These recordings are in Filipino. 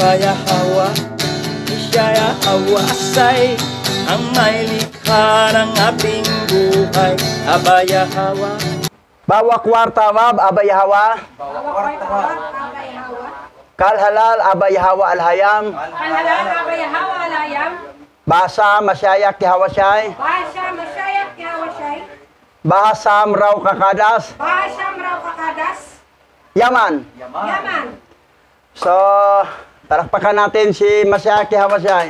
Aba Yahweh, siya Yahweh say ang may likha ng ating buhay. Aba Yahweh. Bawa kwarta mab, Aba Yahweh. Kal halal, Aba Yahweh al-hayam. Kal halal, Aba Yahweh al-hayam. Bahasa masyayak Yahweh syai. Bahasa masyayak Yahweh syai. Bahasa mraw kakadas. Bahasa mraw kakadas. Yaman. Yaman. So, tarakpakan natin si Masyayak Yahweh syai.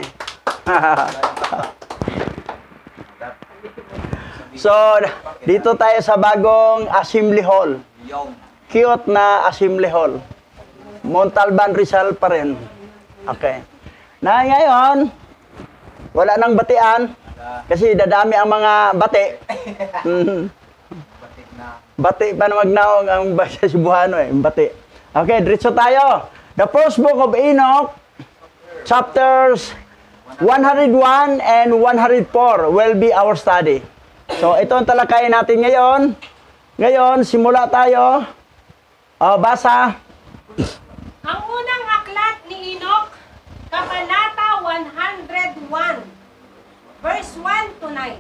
So, dito tayo sa bagong assembly hall. Cute na assembly hall. Montalban Rizal pa rin. Okay. Na ngayon, wala nang batian. Kasi dadami ang mga bati. Bati pa na magnaong ang basa Cebuano eh. Bati. Okay, diretso tayo. The first book of Enoch, chapters 101 and 104 will be our study. So, ito ang talakayin natin ngayon. Ngayon, simula tayo. Basa. Ang unang aklat ni Enoch, Kabanata 101, verse 1 to 9.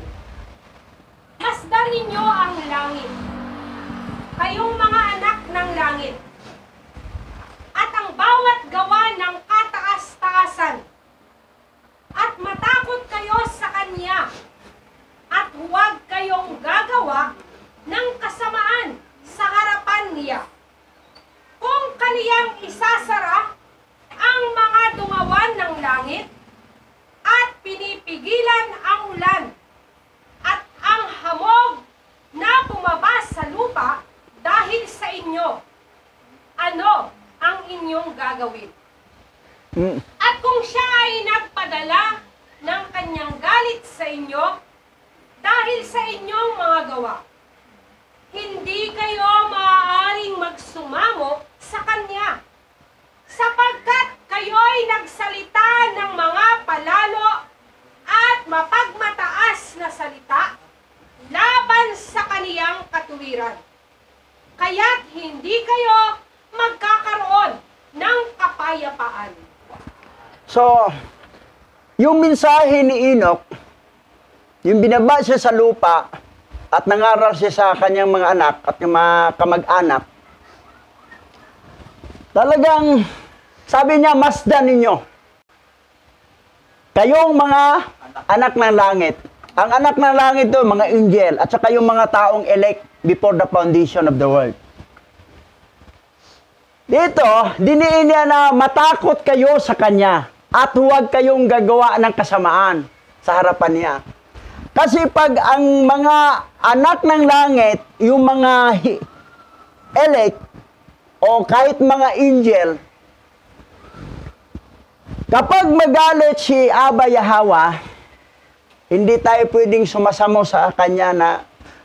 Masdan ninyo ang langit, kayong mga anak ng langit, at ang bawat gawa ng kataas-taasan, at matakot kayo sa Kanya, at huwag kayong gagawa ng kasamaan sa harapan niya. Kung kaniyang isasara ang mga dungawan ng langit, at pinipigilan ang ulan, at ang hamog na bumaba sa lupa dahil sa inyo, ano ang inyong gagawin? At kung siya ay nagpadala ng kanyang galit sa inyo dahil sa inyong mga gawa, hindi kayo maaaring magsumamo sa Kanya, sapagkat kayo'y nagsalita ng mga palalo at mapagmataas na salita laban sa Kaniyang katuwiran. Kaya't hindi kayo magkakaroon ng kapayapaan. So, yung mensahe ni Enoch, yung binaba siya sa lupa at nangaral siya sa kanyang mga anak at yung mga kamag-anak, talagang sabi niya, masdan ninyo. Kayong mga anak ng langit. Ang anak ng langit doon, mga angel, at saka yung mga taong elect before the foundation of the world. Dito, diniin niya na matakot kayo sa Kanya at huwag kayong gagawa ng kasamaan sa harapan niya. Kasi pag ang mga anak ng langit, yung mga elect, o kahit mga angel, kapag magalit si Aba Yahweh, hindi tayo pwedeng sumasamo sa Kanya na,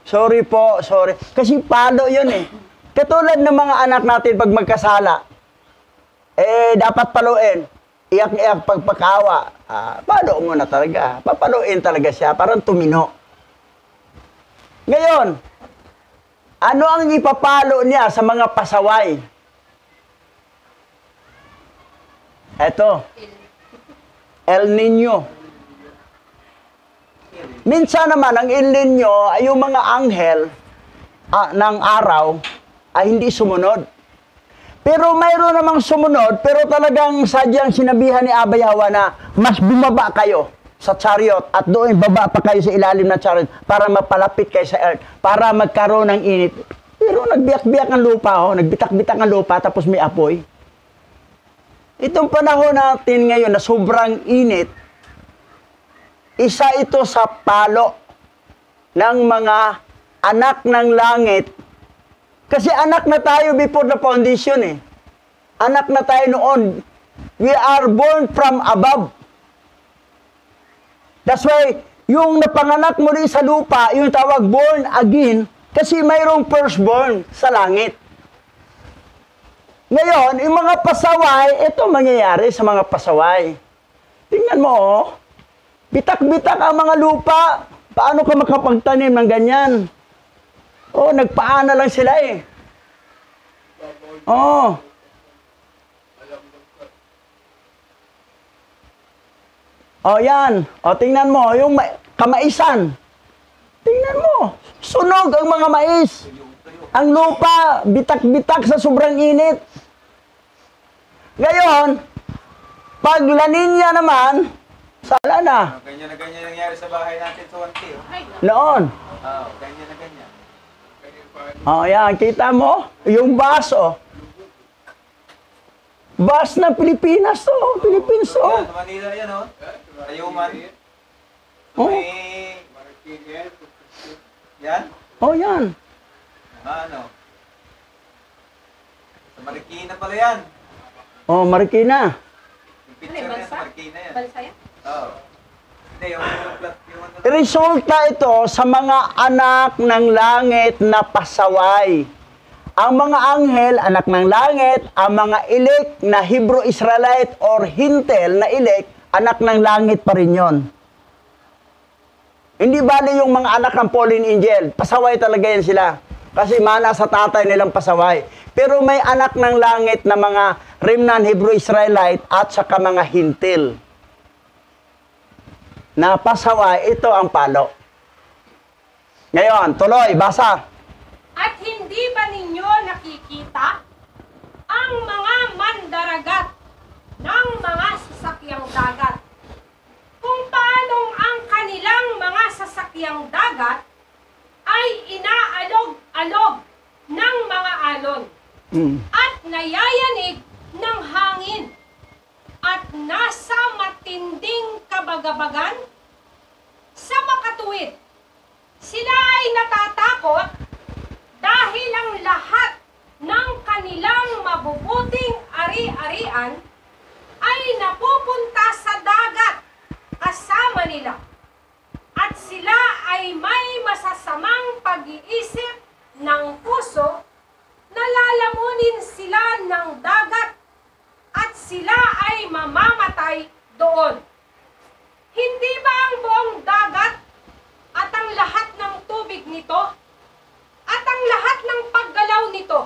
sorry po, sorry. Kasi palo yun eh. Katulad ng mga anak natin pag magkasala, dapat paluin. Iyak-iyak pagpakawa. Palo mo na talaga. Papaluin talaga siya. Parang tumino. Ngayon, ano ang ipapalo niya sa mga pasaway? Eto. El Nino. Minsan naman, ang El Nino ay yung mga anghel ng araw ay hindi sumunod. Pero mayroon namang sumunod, pero talagang sadyang sinabihan ni Aba Yahweh na mas bumaba kayo sa chariot at doon baba pa kayo sa ilalim ng chariot para mapalapit kayo sa earth, para magkaroon ng init. Pero nagbiyak-biyak ang lupa, nagbitak-bitak ang lupa, tapos may apoy. Itong panahon natin ngayon na sobrang init, isa ito sa palo ng mga anak ng langit. Kasi anak na tayo before the foundation eh. Anak na tayo noon. We are born from above. That's why, yung napanganak mo rin sa lupa, yung tawag born again, kasi mayroong firstborn sa langit. Ngayon, yung mga pasaway, ito mangyayari sa mga pasaway. Tingnan mo, bitak-bitak ang mga lupa. Paano ka makapagtanim ng ganyan? Nagpaana lang sila eh. O yan. O tingnan mo, yung kamaisan. Tingnan mo. Sunog ang mga mais. Ang lupa, bitak-bitak sa sobrang init. Ngayon, pag La Nina naman, sala na. Ganyan na ganyan nangyari sa bahay natin sa Wanti. Ay, Noon. Oo, ganyan na ganyan. O yan, kita mo? Yung baso. Bus ng Pilipinas to. Philippines to. Yan, Manila yan, oh. Ayuman. Oh. May... Yan? O yan. Ano? Sa Marikina pala yan. O, Marikina. Yung picture na yan sa Marikina yan. balsa yan? Oo. Hindi, yung plat, yung ano. Resulta ito sa mga anak ng langit na pasaway. Ang mga anghel, anak ng langit, ang mga ilik na Hebrew Israelite or Hintel na ilik, anak ng langit pa rin yun. Hindi bali yung mga anak ng fallen angel, pasaway talaga yan sila. Kasi mana sa tatay nilang pasaway. Pero may anak ng langit na mga remnant Hebrew Israelite at saka mga Hintil. Na pasaway, ito ang palo. Ngayon, tuloy, basa. At hindi ba ninyo nakikita ang mga mandaragat ng mga sasakyang dagat? Kung paanong ang kanilang mga sasakyang dagat ay inaalog-alog ng mga alon at nayayanig ng hangin at nasa matinding kabagabagan sa makatuwid. Sila ay natatakot dahil ang lahat ng kanilang mabubuting ari-arian ay napupunta sa dagat kasama nila. At sila ay may masasamang pag-iisip ng puso na lalamunin sila ng dagat at sila ay mamamatay doon. Hindi ba ang buong dagat at ang lahat ng tubig nito at ang lahat ng paggalaw nito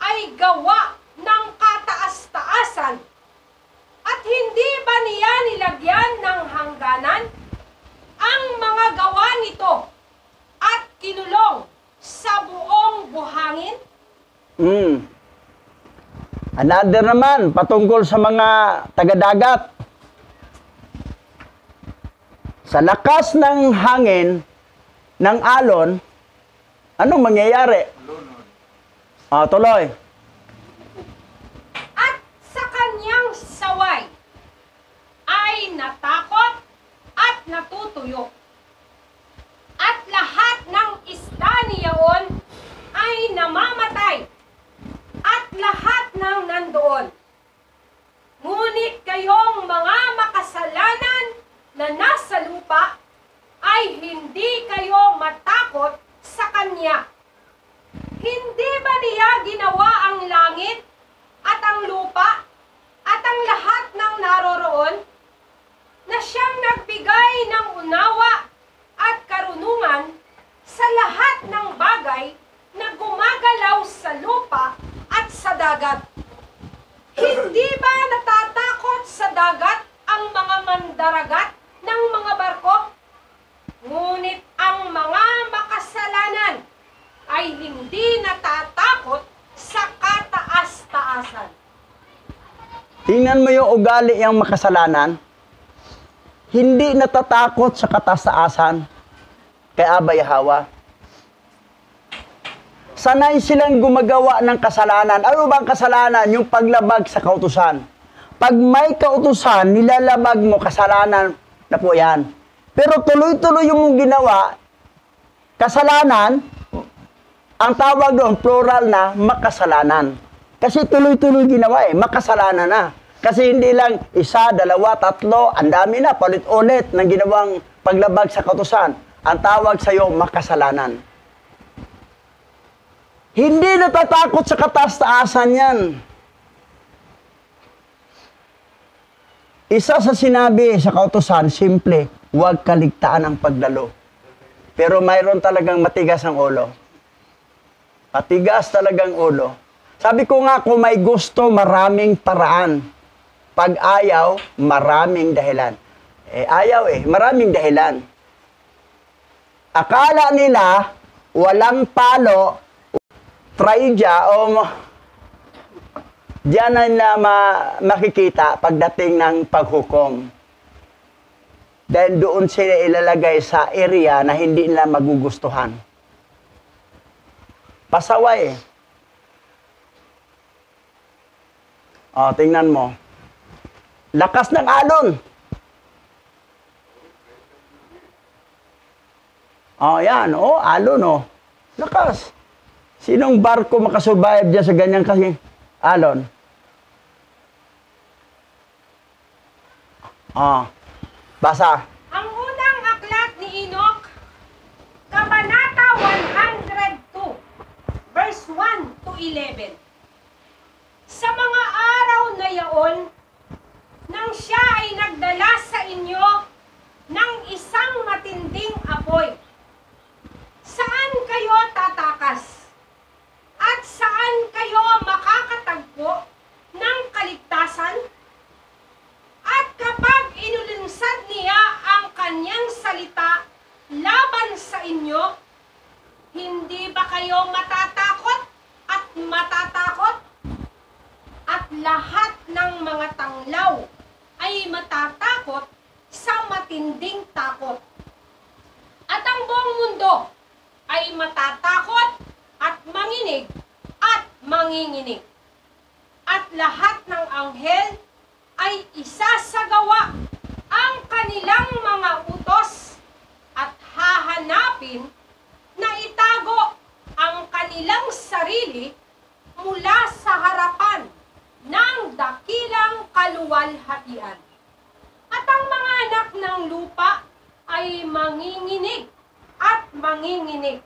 ay gawa ng kataas-taasan? At hindi ba niya nilagyan ng hangganan ang mga gawa nito at kinulong sa buong buhangin? Another naman, patungkol sa mga taga-dagat. Sa lakas ng hangin, ng alon, anong mangyayari? Tuloy. At sa kanyang saway ay natakot at natutuyo. At lahat ng isda niyaon ay namamatay at lahat ng nandoon. Ngunit kayong mga makasalanan na nasa lupa ay hindi kayo matakot sa kanya. Hindi ba niya ginawa ang langit at ang lupa at ang lahat ng naroroon? Na siyang nagbigay ng unawa at karunungan sa lahat ng bagay na gumagalaw sa lupa at sa dagat. Hindi ba natatakot sa dagat ang mga mandaragat ng mga barko? Ngunit ang mga makasalanan ay hindi natatakot sa kataas-taasan. Tingnan mo yung ugali ng makasalanan. Hindi natatakot sa kataas-taasan kay Abba Yahweh. Sanay silang gumagawa ng kasalanan. Ano bang kasalanan? Yung paglabag sa kautusan. Pag may kautusan, nilalabag mo kasalanan na po yan. Pero tuloy-tuloy yung ginawa, kasalanan, ang tawag doon, plural na, makasalanan. Kasi tuloy-tuloy ginawa makasalanan na. Kasi hindi lang isa, dalawa, tatlo, ang dami na, palit-ulit ng ginawang paglabag sa kautusan. Ang tawag sa iyo, makasalanan. Hindi natatakot sa kataas-taasan yan. Isa sa sinabi sa kautusan, simple, huwag kaligtaan ang paglalo. Pero mayroon talagang matigas ang ulo. Matigas talagang ulo. Sabi ko nga, kung may gusto, maraming paraan. Pag ayaw, maraming dahilan. Ayaw Maraming dahilan. Akala nila walang palo, traidya o diyan na makikita pagdating ng paghukom. Dahil doon sila ilalagay sa area na hindi nila magugustuhan. Pasaway tingnan mo. Lakas ng alon. Yan. Alon, Lakas. Sinong barko makasurvive dyan sa ganyan kasi alon? Basa. Ang unang aklat ni Enoch, Kabanata 102, verse 1 to 11. Sa mga araw na yaon, nang siya ay nagdala sa inyo ng isang matinding apoy, saan kayo tatakas? At saan kayo makakatagpo ng kaligtasan? At kapag inulinsad niya ang kanyang salita laban sa inyo, hindi ba kayo matatakot at matatakot? At lahat ng mga tanglaw ay matatakot sa matinding takot. At ang buong mundo ay matatakot at manginig at manginginig. At lahat ng anghel ay isasagawa ang kanilang mga utos at hahanapin na itago ang kanilang sarili mula sa harapan ng dakilang kaluwalhatian. At ang mga anak ng lupa ay manginginig at manginginig.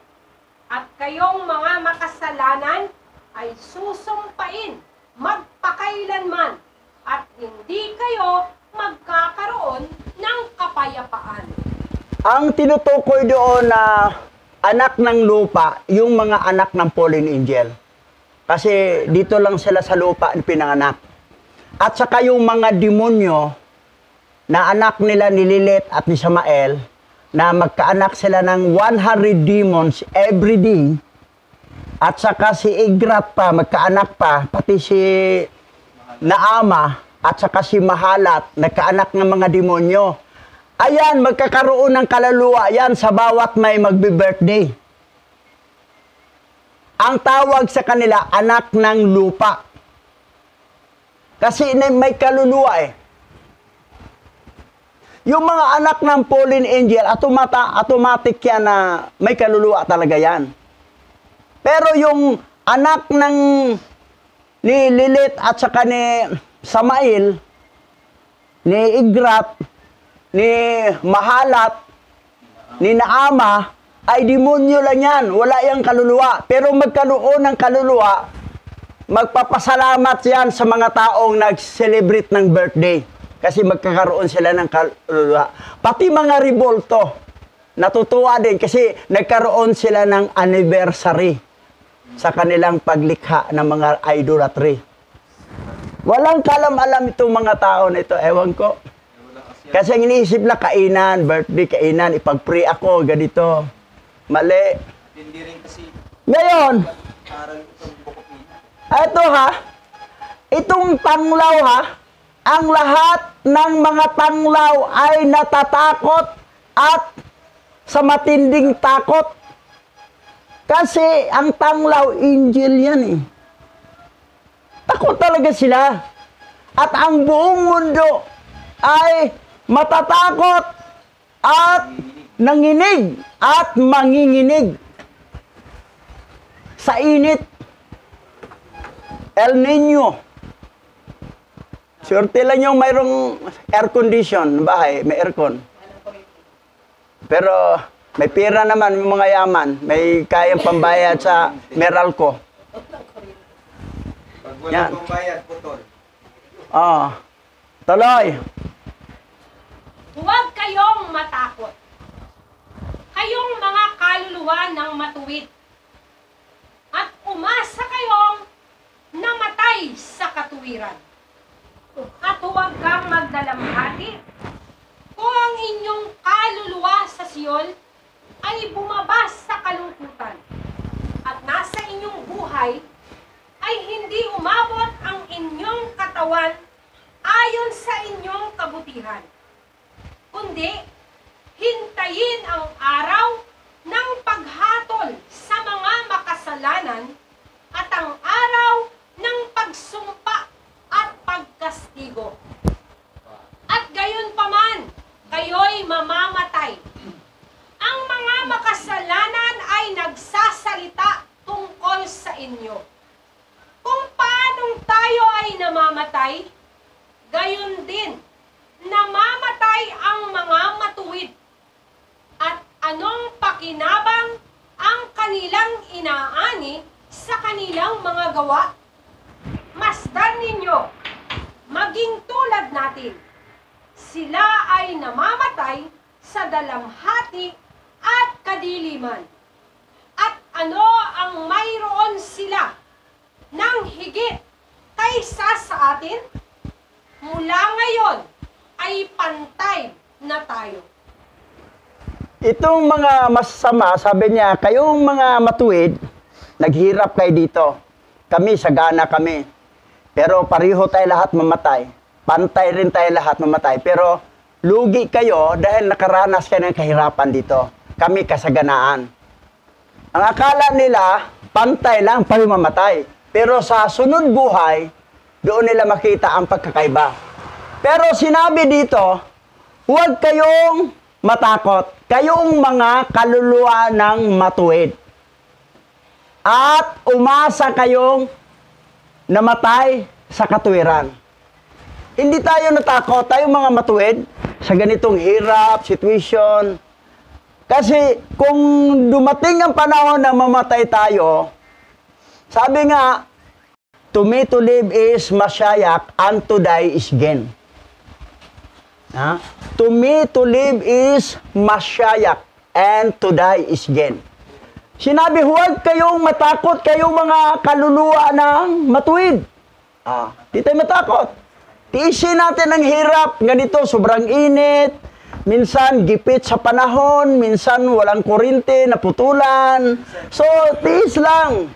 At kayong mga makasalanan ay susumpain magpakailanman at hindi kayo magkakaroon ng kapayapaan. Ang tinutukoy doon na anak ng lupa, yung mga anak ng fallen angel. Kasi dito lang sila sa lupa pinanganak. At saka yung mga demonyo na anak nila ni Lilith at ni Samael, na magkaanak sila ng 100 demons every day. At saka si Igrat pa, magkaanak pa, pati si Naama, at saka si Mahalat, nagkaanak ng mga demonyo. Ayan, magkakaroon ng kaluluwa yan sa bawat may magbi-birthday. Ang tawag sa kanila, anak ng lupa. Kasi may kaluluwa Yung mga anak ng fallen angel, automatic yan na may kaluluwa talaga yan. Pero yung anak ng ni Lilith at saka ni Samael, ni Igrat, ni Mahalat, ni Naama, ay demonyo lang yan. Wala yang kaluluwa. Pero magkaroon ng kaluluwa, magpapasalamat yan sa mga taong nag-celebrate ng birthday. Kasi magkakaroon sila ng kaluluwa. Pati mga revolto, natutuwa din kasi nagkaroon sila ng anniversary sa kanilang paglikha ng mga idolatry. Walang kalam-alam itong mga tao na ito. Ewan ko. Kasi ang iniisip na kainan, birthday, kainan, ipag-pray ako, ganito. Mali. Hindi rin kasi Ngayon, aral itong bukopina. ito itong tanglaw ang lahat ng mga tanglaw ay natatakot at sa matinding takot. Kasi ang tanglaw, angel yan Takot talaga sila. At ang buong mundo ay matatakot at nanginig at manginginig sa init. El Nino. Surte lang yung mayroong air condition bahay, may aircon. Pero may pira naman, may mga yaman, may kayang pambayad sa Meralco. Pag Yan. walang pambayad, putol. Tuloy. Huwag kayong matakot. Kayong mga kaluluwa ng matuwid. At umasa kayong namatay sa katuwiran. At huwag kang magdalamhati. Kung inyong kaluluwa sa Siyon ay bumaba sa kalungkutan at nasa inyong buhay ay hindi umabot ang inyong katawan ayon sa inyong kabutihan, kundi hintayin ang araw ng paghatol sa mga makasalanan at ang araw ng pagsumpa at pagkastigo. At gayon paman, kayo'y mamamatay. Ang mga makasalanan ay nagsasalita tungkol sa inyo. Kung paanong tayo ay namamatay, gayon din, namamatay ang mga matuwid. At anong pakinabang ang kanilang inaani sa kanilang mga gawa? Masdan ninyo, maging tulad natin. Sila ay namamatay sa dalamhati at kadiliman. At ano ang mayroon sila ng higit kaysa sa atin? Mula ngayon ay pantay na tayo. Itong mga masama, sabi niya, kayong mga matuwid, naghirap kayo dito. Kami, sagana kami. Pero pareho tayo lahat mamatay. Pantay rin tayo lahat mamatay. Pero lugi kayo dahil nakaranas kayo ng kahirapan dito. Kami kasaganaan. Ang akala nila, pantay lang, pareho mamatay. Pero sa sunod buhay, doon nila makita ang pagkakaiba. Pero sinabi dito, huwag kayong matakot. Kayong mga kaluluwa ng matuwid. At umasa kayong namatay sa katuwiran. Hindi tayo natakot, tayong mga matuwid, sa ganitong hirap, situation. Kasi kung dumating ang panahon na mamatay tayo, sabi nga, to me to live is masyayak, and to die is gain. Ha? To me to live is masyayak, and to die is gain. Sinabi, huwag kayong matakot, kayong mga kaluluwa ng matuwid. Di tayo matakot. Tiisin natin ang hirap. Ganito, sobrang init. Minsan, gipit sa panahon. Minsan, walang kuryente, naputulan. So, tiis lang.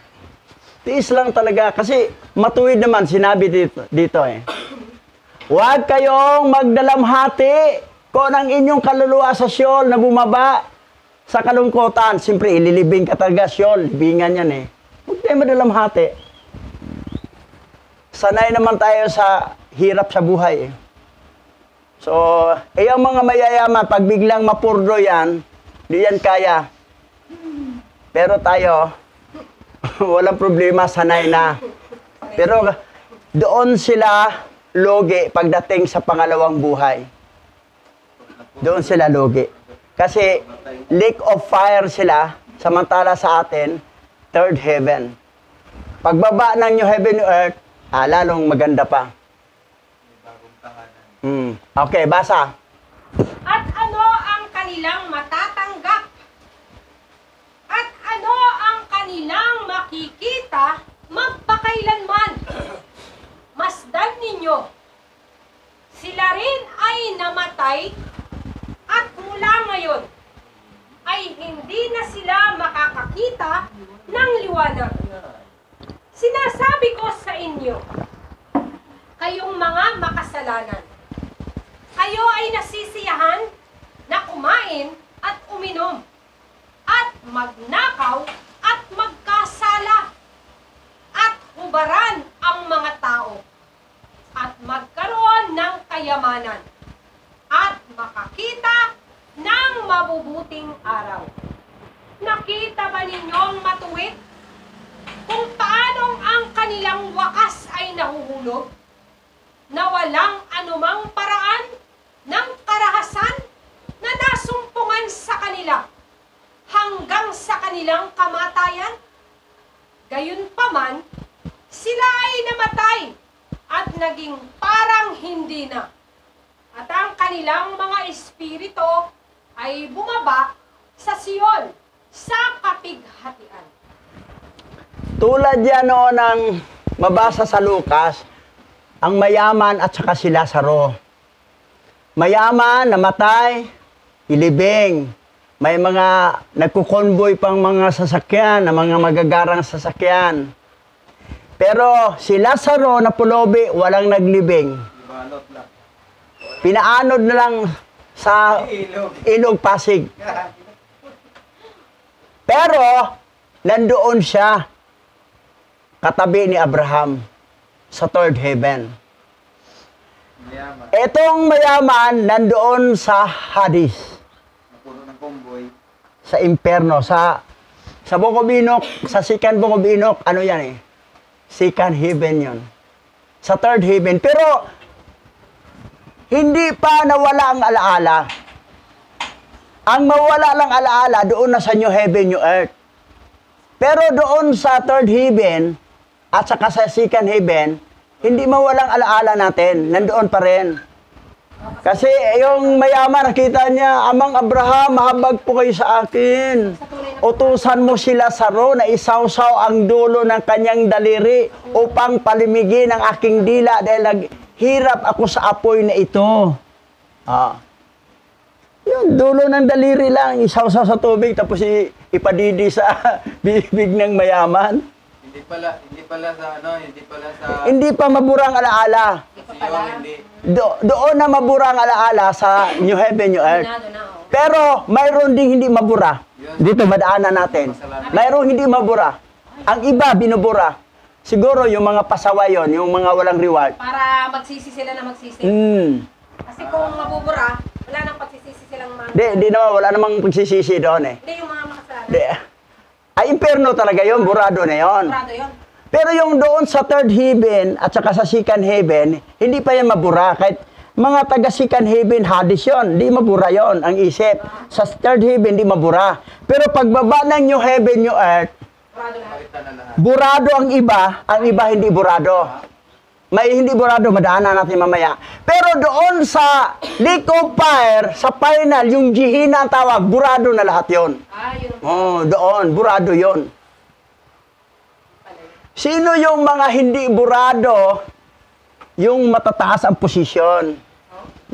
Tiis lang talaga. Kasi, matuwid naman, sinabi dito eh. Huwag kayong magdalamhati kung ang inyong kaluluwa sa Siyol na bumaba sa kalungkutan. Siyempre, ililibing ka talaga, Siyol. Libingan yan eh. Huwag tayo madalamhati. Sanay naman tayo sa hirap sa buhay eh. So, yung mga mayayaman, pag biglang mapurdo yan, di yan kaya. Pero tayo, walang problema, sanay na. Pero doon sila logi pagdating sa pangalawang buhay. Doon sila logi. Kasi lake of fire sila, samantala sa atin, third heaven. Pagbaba ng new heaven and earth, lalong maganda pa. Okay, basa. At ano ang kanilang matatanggap? At ano ang kanilang makikita magpakailanman? Masdan ninyo, sila rin ay namatay at mula ngayon ay hindi na sila makakakita ng liwanag. Sinasabi ko sa inyo, kayong mga makasalanan, kayo ay nasisiyahan na kumain at uminom, at magnakaw at magkasala, at hubaran ang mga tao, at magkaroon ng kayamanan, at makakita ng mabubuting araw. Nakita ba ninyong matuwid kung paanong ang kanilang wakas ay nahuhulog, na walang anumang paraan ng karahasan na nasumpungan sa kanila hanggang sa kanilang kamatayan? Gayunpaman, sila ay namatay at naging parang hindi na. At ang kanilang mga espiritu ay bumaba sa Siyon, sa kapighatian. Tulad yan noon ang mabasa sa Lucas, ang mayaman at saka si Lazaro. Mayaman, namatay, ilibing. May mga nagkukonvoy pang mga sasakyan, na mga magagarang sasakyan. Pero si Lazaro na pulobi, walang naglibing. Balot lang. Pinaanod na lang sa ilog Pasig. Pero, nandoon siya, katabi ni Abraham, sa third heaven. Mayaman. Etong mayaman, nandoon sa Hades, Napuno ng convoy. sa impyerno, sa Bukobinok, sa second Bukobinok, ano yan eh? Second heaven yon. Sa third heaven. Pero, hindi pa nawala ang alaala. Ang mawala lang alaala, doon na sa new heaven, new earth. Pero doon sa third heaven, at saka sa second heaven, hindi mawalang alaala natin. Nandoon pa rin. Kasi yung mayaman, nakita niya, Amang Abraham, mahabag po kayo sa akin. Utusan mo sila sa na isawsaw ang dulo ng kanyang daliri upang palimigin ang aking dila dahil naghirap ako sa apoy na ito. Yun, dulo ng daliri lang, isawsaw sa tubig tapos ipadidi sa bibig ng mayaman. Hindi pala sa Hindi pa maburang alaala. Siyon, hindi. Doon na maburang alaala sa New Heaven, New Earth. Nado na, oh. Pero mayroon ding hindi mabura. Dito madaanan natin. Mayroong hindi mabura. Ang iba binubura. Siguro yung mga pasawa yon, yung mga walang reward. Para magsisi sila na magsisi. Kasi kung mabubura, wala nang pagsisisi silang mga... Di naman, wala namang pagsisisi doon eh. Hindi yung mga makasalanan. Di. Ay, impyerno talaga yon, burado na yon. Sigurado yun. Pero yung doon sa third heaven at saka sa second heaven, hindi pa yan mabura. Kahit mga taga second heaven, Hades yun. Hindi mabura yon ang isip. Sa third heaven, hindi mabura. Pero pagbaba ng new heaven, new earth, Sigurado lahat. Palitan na lahat. burado ang iba hindi burado. May hindi burado, madaanan natin mamaya. Pero doon sa lake of fire, sa final, yung Gehenna ang tawag, burado na lahat yon. Yun. Oh, doon, burado yon. Sino yung mga hindi burado, yung matataas ang posisyon,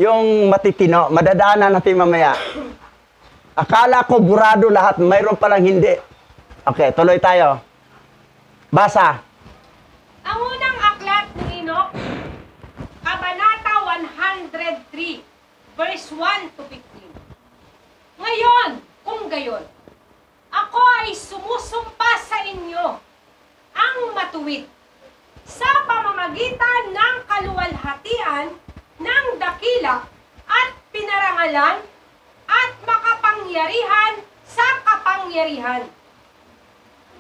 yung matitino, madadaanan natin mamaya. Akala ko burado lahat, mayroon palang hindi. Okay, tuloy tayo. Basa. Ang unang aklat ni Enoch, Kabanata 103, verse 1 to 15. Ngayon, kung gayon, ako ay sumusumpa sa inyo ang matuwid sa pamamagitan ng kaluwalhatian ng dakila at pinarangalan at makapangyarihan sa kapangyarihan.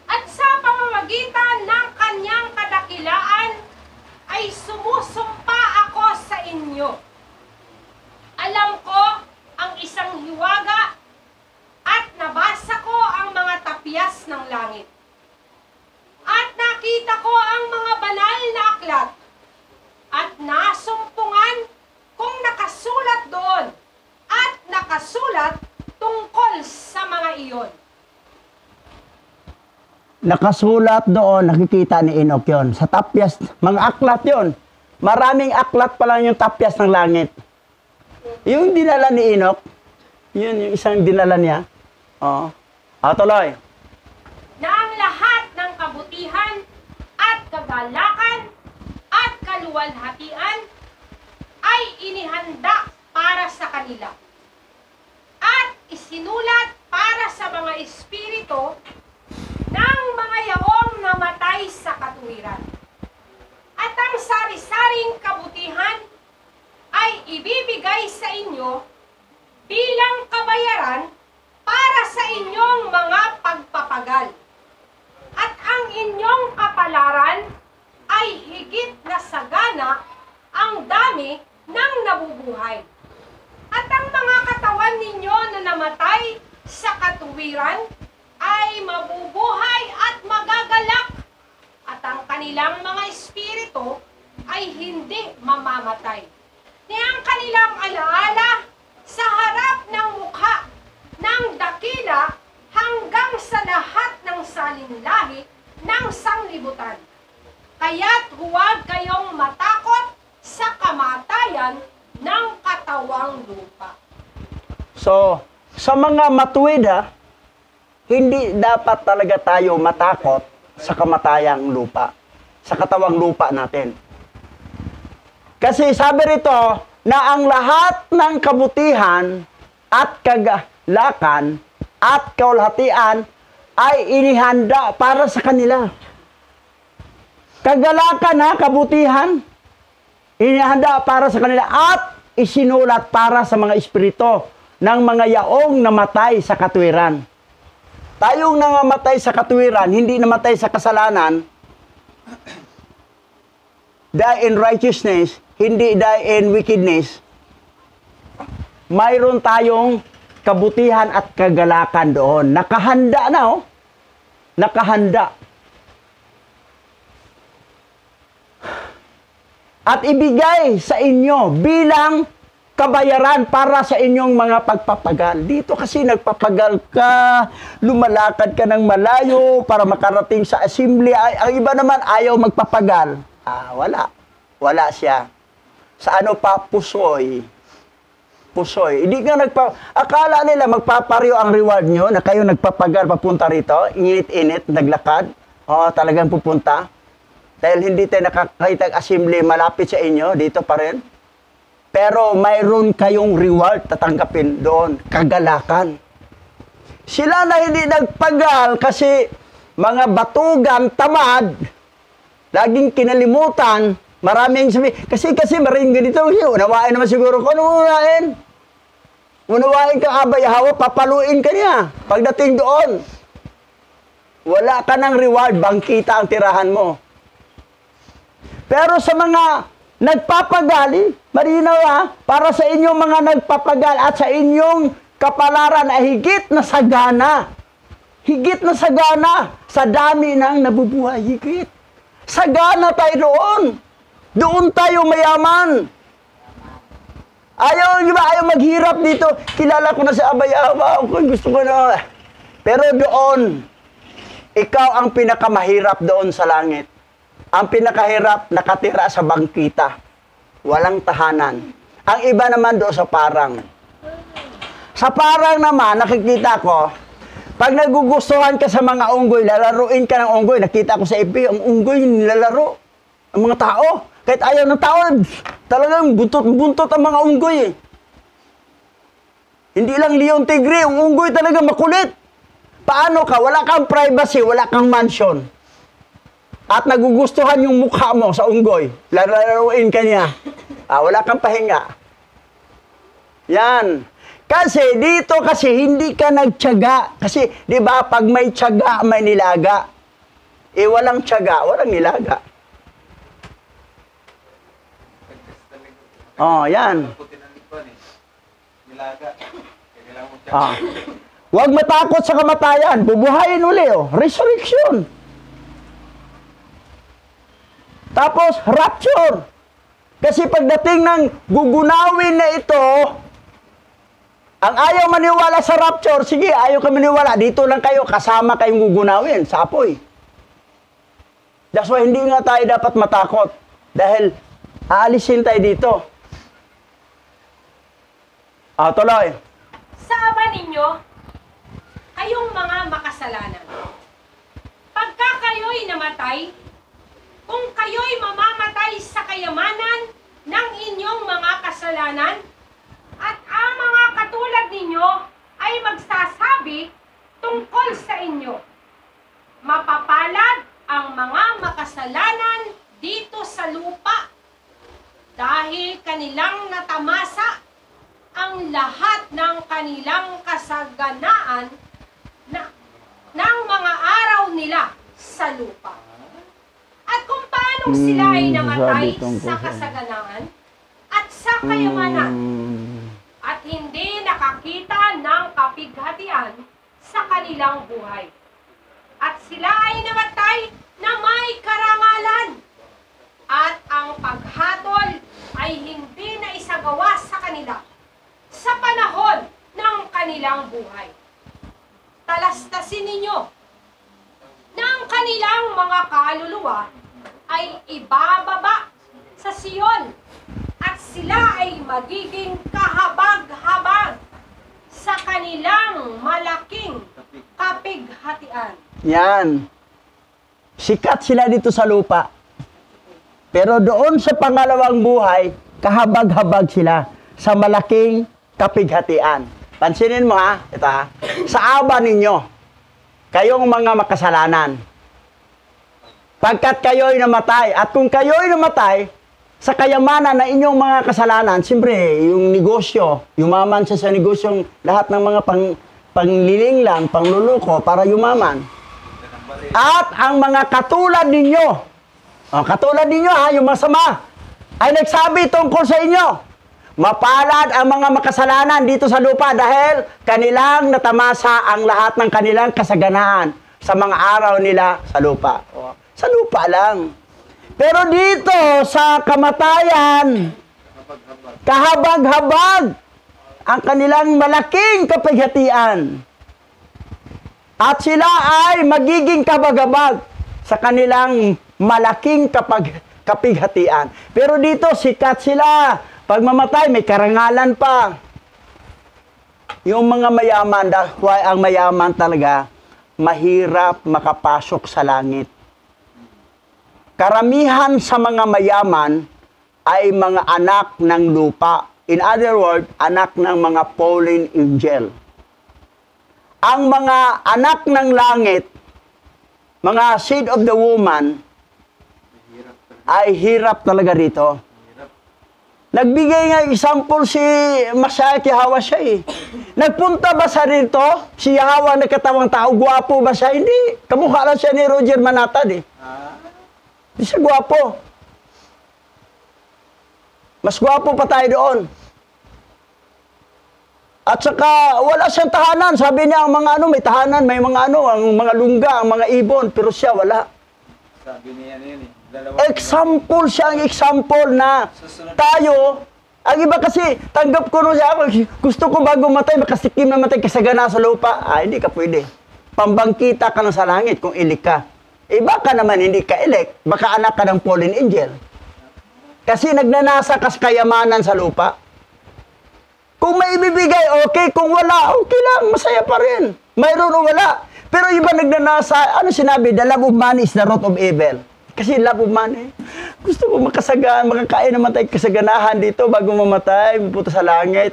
At sa pamamagitan ng kanyang kadakilaan ay sumusumpa ako sa inyo. Alam ko ang isang hiwaga at nabasa ko ang mga tapyas ng langit. At nakita ko ang mga banal na aklat at nasumpungan kung nakasulat doon at nakasulat tungkol sa mga iyon. Nakasulat doon, nakikita ni Enoch yun. Sa tapyas, mga aklat yun. Maraming aklat pa lang yung tapyas ng langit. Yung dinala ni Enoch, yun yung isang dinala niya. Oo. Tuloy. Na ang lahat ng kabutihan at kagalakan at kaluwalhatian ay inihanda para sa kanila at isinulat para sa mga espiritu ng mga yaong namatay sa katuwiran. At ang sari-saring kabutihan ay ibibigay sa inyo bilang kabayaran para sa inyong mga pagpapagal. At ang inyong kapalaran ay higit na sagana ang dami ng nabubuhay. At ang mga katawan ninyo na namatay sa katuwiran ay mabubuhay at magagalak. At ang kanilang mga espiritu ay hindi mamamatay. Ni ang kanilang alaala sa harap ng mukha ng dakila hanggang sa lahat ng salinlahi ng sanglibutan. Kaya't huwag kayong matakot sa kamatayan ng katawang lupa. So, sa mga matuwid ha, hindi dapat talaga tayo matakot sa kamatayang lupa, sa katawang lupa natin. Kasi sabi rito na ang lahat ng kabutihan at kagalakan at kaulhatian ay inihanda para sa kanila. Kagalakan ha, kabutihan, inihanda para sa kanila at isinulat para sa mga espiritu ng mga yaong namatay sa katwiran. Tayong nangamatay sa katwiran, hindi namatay sa kasalanan, die in righteousness, hindi die in wickedness, mayroon tayong kabutihan at kagalakan doon. Nakahanda na, oh. Nakahanda. At ibigay sa inyo bilang kabayaran para sa inyong mga pagpapagal. Dito kasi nagpapagal ka, lumalakad ka ng malayo para makarating sa assembly. Ang iba naman ayaw magpapagal. Wala. Wala siya. Sa ano pa? Pusoy. Pusoy. Hindi nga akala nila magpapariyo ang reward nyo na kayo nagpapagal papunta rito. Init-init, naglakad. Talagang pupunta. Dahil hindi tayo nakakita ng assembly malapit sa inyo, dito pa rin. Pero mayroon kayong reward tatanggapin doon, kagalakan. Sila na hindi nagpagal kasi mga batugan, tamad, laging kinalimutan, maraming sabi, kasi maraming ganito, unawain naman siguro ko, ano unawain? Unawain kang abay, hawa, papaluin ka niya. Pagdating doon, wala ka ng reward, bangkita ang tirahan mo. Pero sa mga nagpapagali, marinaw ha, para sa inyong mga nagpapagal at sa inyong kapalaran ay higit na sagana. Higit na sagana sa dami ng nabubuhay. Higit. Sagana tayo doon. Doon tayo mayaman. Ayaw maghirap dito. Kilala ko na si Abayawa. Gusto ko na. Pero doon, ikaw ang pinakamahirap doon sa langit. Ang pinakahirap, nakatira sa bangkita. Walang tahanan. Ang iba naman doon sa parang. Sa parang naman, nakikita ko, pag nagugustuhan ka sa mga unggoy, lalaruin ka ng unggoy. Nakita ko sa FB, ang unggoy nilalaro. Ang mga tao. Kahit ayaw ng tao, talagang buntot ang mga unggoy. Hindi lang leon tigre, ang unggoy talaga makulit. Paano ka? Wala kang privacy, wala kang mansion. At nagugustuhan yung mukha mo sa unggoy, lalaruin ka niya. Wala kang pahinga. Yan. Kasi dito hindi ka nagtiyaga. Kasi, di ba, pag may tiyaga, may nilaga. Walang tiyaga, walang nilaga. Yan. Huwag matakot sa kamatayan. Bubuhayin uli, resurrection. Tapos, rapture. Kasi pagdating ng gugunawin na ito, ang ayaw maniwala sa rapture, sige, ayaw ka maniwala, dito lang kayo, kasama kayong gugunawin, sa apoy. That's why hindi nga tayo dapat matakot. Dahil, aalisin tayo dito. Tuloy. Sa aba ninyo, kayong mga makasalanan. Pagka kayo'y namatay, kung kayo'y mamamatay sa kayamanan ng inyong mga kasalanan, at ang mga katulad ninyo ay magsasabi tungkol sa inyo, mapapalad ang mga makasalanan dito sa lupa dahil kanilang natamasa ang lahat ng kanilang kasaganaan ng mga araw nila sa lupa. At kung paano sila ay namatay sa kasaganaan at sa kayamanan at hindi nakakita ng kapighatian sa kanilang buhay. At sila ay namatay na may karangalan at ang paghatol ay hindi na isagawa sa kanila sa panahon ng kanilang buhay. Talastasin ninyo ng kanilang mga kaluluwa ay ibababa sa Sion at sila ay magiging kahabag-habag sa kanilang malaking kapighatian. Yan. Sikat sila dito sa lupa. Pero doon sa pangalawang buhay, kahabag-habag sila sa malaking kapighatian. Pansinin mo ha, ito ha. Sa aba ninyo, kayong mga makasalanan. Pagkat kayo'y namatay, at kung kayo'y namatay, sa kayamanan na inyong mga kasalanan, siyempre, yung negosyo, yumaman siya sa negosyong lahat ng mga pangliling lang, pangluluko, para yumaman. At ang mga katulad ninyo, katulad ninyo ha, yung masama, ay nagsabi tungkol sa inyo, mapalad ang mga makasalanan dito sa lupa dahil kanilang natamasa ang lahat ng kanilang kasaganaan sa mga araw nila sa lupa. Sa lupa lang. Pero dito sa kamatayan, kahabag-habag ang kanilang malaking kapighatian. At sila ay magiging kabag-habag sa kanilang malaking kapighatian. Pero dito, sikat sila. Pag mamatay, may karangalan pa. Yung mga mayaman, dahil ang mayaman talaga, mahirap makapasok sa langit. Karamihan sa mga mayaman ay mga anak ng lupa. In other words, anak ng mga fallen angel. Ang mga anak ng langit, mga seed of the woman, ay hirap talaga rito. Nagbigay nga example si Masaya kay Hawa siya eh. Nagpunta ba sa rito? Si Hawa na katawang tao, guwapo ba siya? Hindi. Kamukha lang siya ni Roger Manatad eh. Hindi siya guwapo. Mas guwapo pa tayo doon. At saka, wala siyang tahanan. Sabi niya, ang mga may tahanan, may mga ang mga lungga, ang mga ibon, pero siya wala. Sabi niya yun eh. Example siya, ang example na tayo, ang iba kasi, tanggap ko nun siya, gusto ko bago matay, makasikim na matay, kasagana sa lupa. Hindi ka pwede. Pambangkita ka na sa langit kung ilik ka. Baka naman hindi ka ilik, baka anak ka ng fallen angel. Kasi nagnanasa ka sa kayamanan sa lupa. Kung may ibibigay, okay. Kung wala, okay lang. Masaya pa rin. Mayroon o wala. Pero iba nagnanasa, ano sinabi? The love of money is the root of evil. Kasi love of money. Gusto ko makasagaan, makakain naman tayo kasaganahan dito bago mamatay, pupunta sa langit.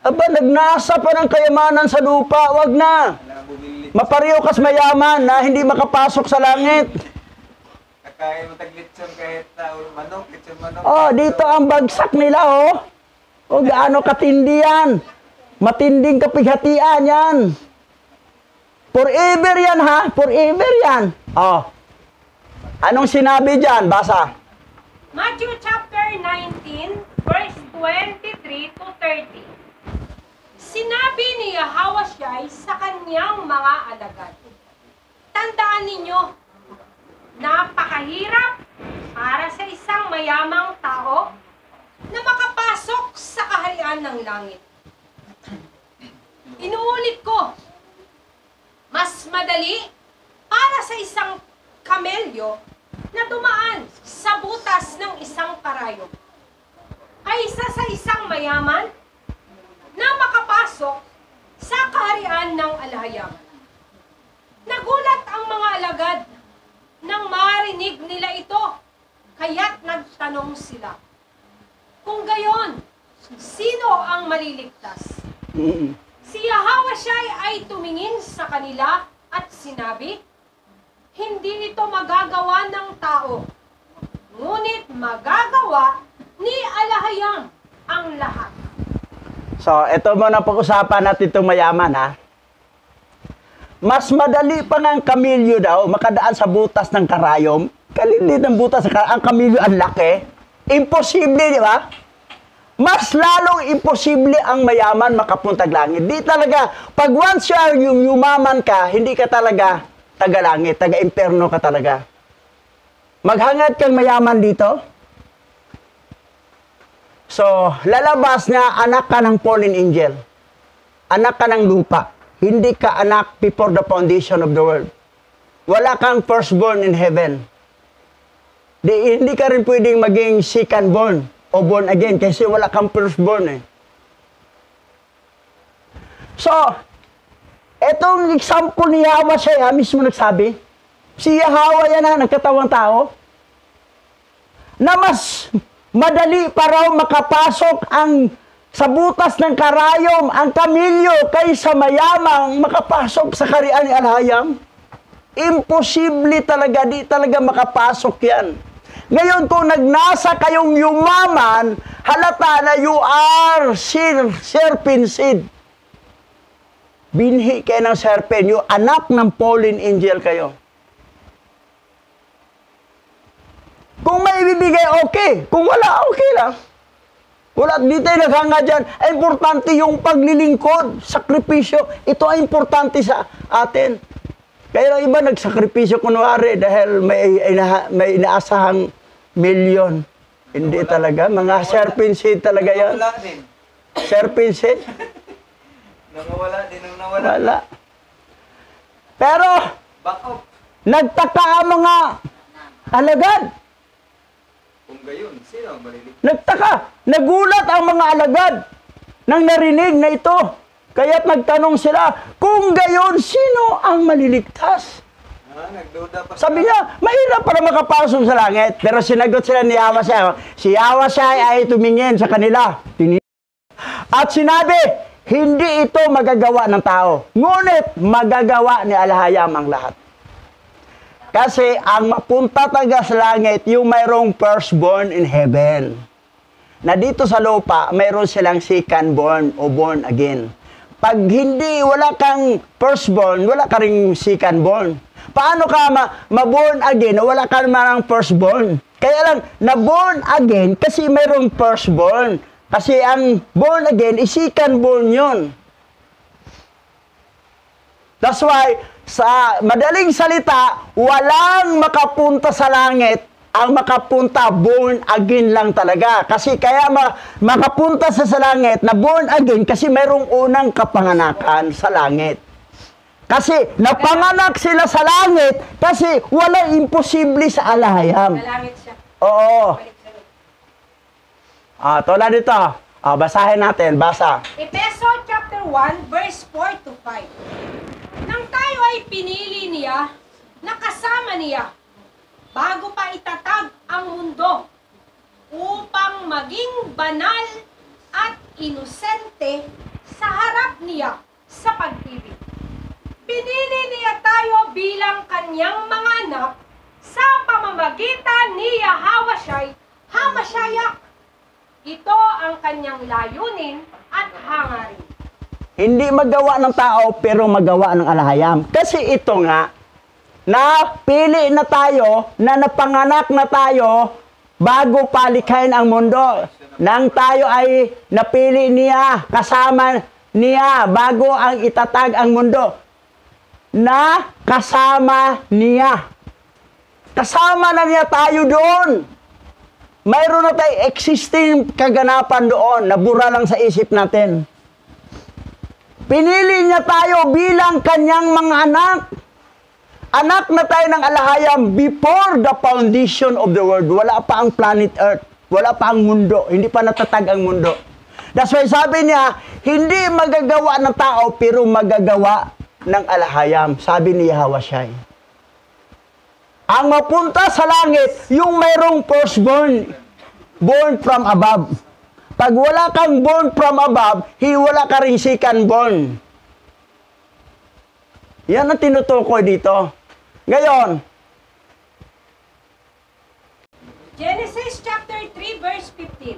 Aba, nagnasa pa ng kayamanan sa lupa. Wag na. Mapareho kas mayaman na hindi makapasok sa langit. Kakain mo taglitson kahit manok, litson manok. Dito ang bagsak nila, gaano katindi yan. Matinding kapighatian yan. Forever yan, ha? Forever yan. Anong sinabi dyan? Basa. Matthew chapter 19, verse 23 to 30. Sinabi ni Yahawasyai sa kanyang mga alagad, tandaan ninyo, napakahirap para sa isang mayamang tao na makapasok sa kaharian ng langit. Inuulit ko, mas madali para sa isang kamelyo na dumaan sa butas ng isang karayom kaysa sa isang mayaman na makapasok sa kaharian ng alahayam. Nagulat ang mga alagad nang marinig nila ito, kaya't nagtanong sila, kung gayon, sino ang maliligtas? Si Yahawasyai ay tumingin sa kanila at sinabi, hindi ito magagawa ng tao, ngunit magagawa ni alahayam ang lahat. So, ito muna pag-usapan natin itong mayaman, ha? Mas madali pa ng kamilyo daw makadaan sa butas ng karayom. Kalilit ng butas ng karayom. Ang kamilyo ang laki. Imposible, di ba? Mas lalong imposible ang mayaman makapuntag langit. Di talaga, pag once yung yumaman ka, hindi ka talaga taga-langit, taga-imperno ka talaga. Maghangad kang mayaman dito. So, lalabas na anak ka ng fallen angel. Anak ka ng lupa. Hindi ka anak before the foundation of the world. Wala kang firstborn in heaven. Hindi ka rin pwedeng maging second born o born again kasi wala kang firstborn eh. So, etong example ni Yahweh siya mismo nagsabi, si Yahweh yan na nagkatawang tao, na mas madali pa raw makapasok ang sa butas ng karayom, ang kamilyo, kaysa mayamang makapasok sa karian ni Alhayam. Imposible talaga, di talaga makapasok yan. Ngayon, kung nagnasa kayong yumaman, halata na you are serpent seed. Binhi kayo ng serpent, yung anak ng fallen angel kayo. Kung may ibibigay, okay. Kung wala, okay lang. Wala, di tayo naghanga dyan. Importante yung paglilingkod, sakripisyo. Ito ay importante sa atin. Kaya lang iba nagsakripisyo kunwari dahil may inaasahang milyon. Hindi talaga. Mga serpent seed talaga yan. Nawala din. Serpent seed? Nawala din nung nawala. Wala. Pero, Back up. nagtaka ang mga alagad. Kung gayon, sino ang malilig? Nagtaka. Nagulat ang mga alagad nang narinig na ito. Kaya't nagtanong sila, kung gayon, sino ang maliligtas? Nagduda pa. Sabi niya, mahirap para makapasok sa langit. Pero sinagot sila ni Yahweh. Si Yahweh ay tumingin sa kanila. At sinabi, hindi ito magagawa ng tao. Ngunit magagawa ni Alhayam ang lahat. Kasi ang mapunta taga sa langit, yung mayroong firstborn in heaven. Na dito sa lupa, mayroon silang second-born o born again. Pag hindi, wala kang firstborn, wala ka ring second-born. Paano ka ma-born again o wala ka naman ang firstborn? Kaya lang, na-born again kasi mayroong firstborn. Kasi ang born again is second-born yun. That's why, sa madaling salita, walang makapunta sa langit, ang makapunta born again lang talaga. Kasi kaya makapunta sa langit na born again kasi mayroong unang kapanganakan sa langit. Kasi napanganak sila sa langit kasi wala imposible sa Alhayam. Sa langit siya. Oo. Balik sa loob. Tulad dito. Basahin natin. Basa. Efeso chapter 1 verse 4 to 5. Nang tayo ay pinili niya, nakasama niya, bago pa itatag ang mundo, upang maging banal at inosente sa harap niya sa pag-ibig. Pinili niya tayo bilang kanyang mga anak sa pamamagitan ni Yahweh Hamashiach. Ito ang kanyang layunin at hangarin. Hindi magawa ng tao, pero magawa ng Alhayam. Kasi ito nga, napili na tayo, na napanganak na tayo, bago palikhain ang mundo. Nang tayo ay napili niya, kasama niya, bago ang itatag ang mundo. Na kasama niya. Kasama na niya tayo doon. Mayroon na tayo existing kaganapan doon, nabura lang sa isip natin. Pinili niya tayo bilang kanyang mga anak. Anak na tayo ng Alhayam before the foundation of the world. Wala pa ang planet Earth. Wala pa ang mundo. Hindi pa natatag ang mundo. That's why sabi niya, hindi magagawa ng tao, pero magagawa ng Alhayam. Sabi ni Yahweh. Ang mapunta sa langit, yung mayroong firstborn, born from above. Pag wala kang born from above, wala ka rin second-born. Yan ang tinutukoy dito. Ngayon, Genesis chapter 3 verse 15.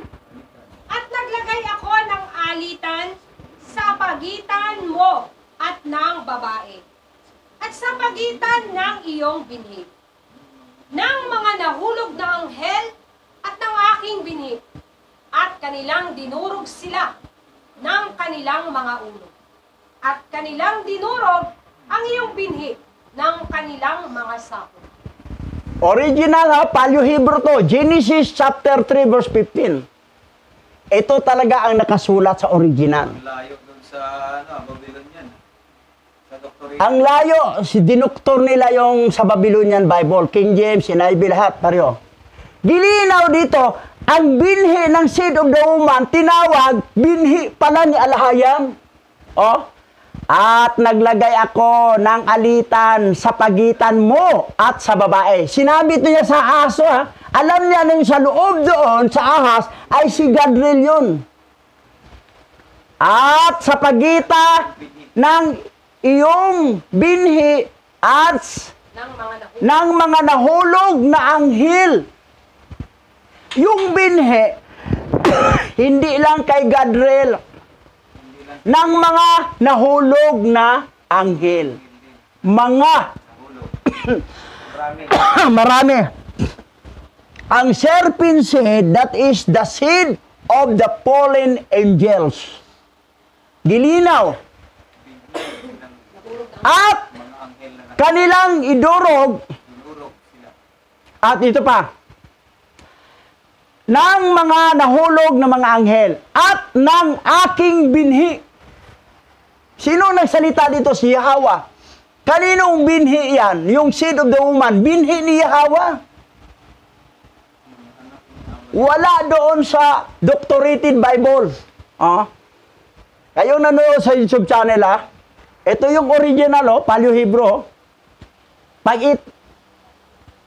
At naglagay ako ng alitan sa pagitan mo at ng babae, at sa pagitan ng iyong binhi, ng mga nahulog na anghel at ng aking binhi, at kanilang dinurog sila ng kanilang mga ulo, at kanilang dinurog ang iyong binhi ng kanilang mga sako. original Paleo Hebrew to, Genesis chapter 3 verse 15. Ito talaga ang nakasulat sa original. Layo dun sa Babylon yan. Sa doctorate. Ang layo, dinuktor nila yung sa Babylonian Bible, King James, NIV, lahat, pareho. Gilinaw dito, ang binhi ng seed of the woman, tinawag, binhi pala ni Alhayam. At naglagay ako ng alitan sa pagitan mo at sa babae. Sinabi ito niya sa aso, ha? Alam niya nung sa loob doon, sa ahas, ay si Gadriel yun. At sa pagitan ng iyong binhi at ng mga nahulog na anghel. Yung binhi, hindi lang kay Gadriel, ng mga nahulog na anghel. Mga. Marami. Ang serpent seed, that is the seed of the fallen angels. Gilinaw. At kanilang idurog. At ito pa. Ng mga nahulog na mga anghel. At ng aking binhi. Sino nagsalita dito? Si Yahweh. Kaninong binhi yan? Yung seed of the woman. Binhi ni Yahweh. Wala doon sa doctorated Bible. Kayo nanonood sa YouTube channel, ha? Ito yung original, Paleo Hebrew. Pag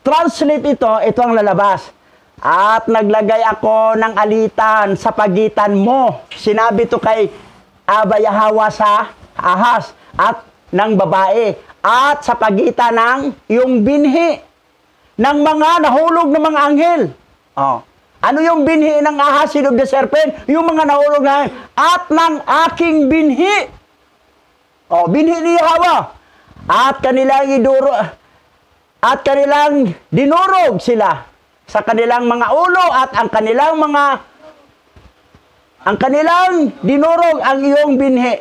translate ito ang lalabas. At naglagay ako ng alitan sa pagitan mo. Sinabi ito kay Aba Yahweh sa ahas at ng babae. At sa pagitan ng yung binhi ng mga nahulog na mga anghel. Ano yung binhi ng ahas, seed of the serpent? Yung mga nahulog na at ng aking binhi. Binhi ni Yahweh. At kanilang dinurog sila sa kanilang mga ulo at ang kanilang dinurog ang iyong binhi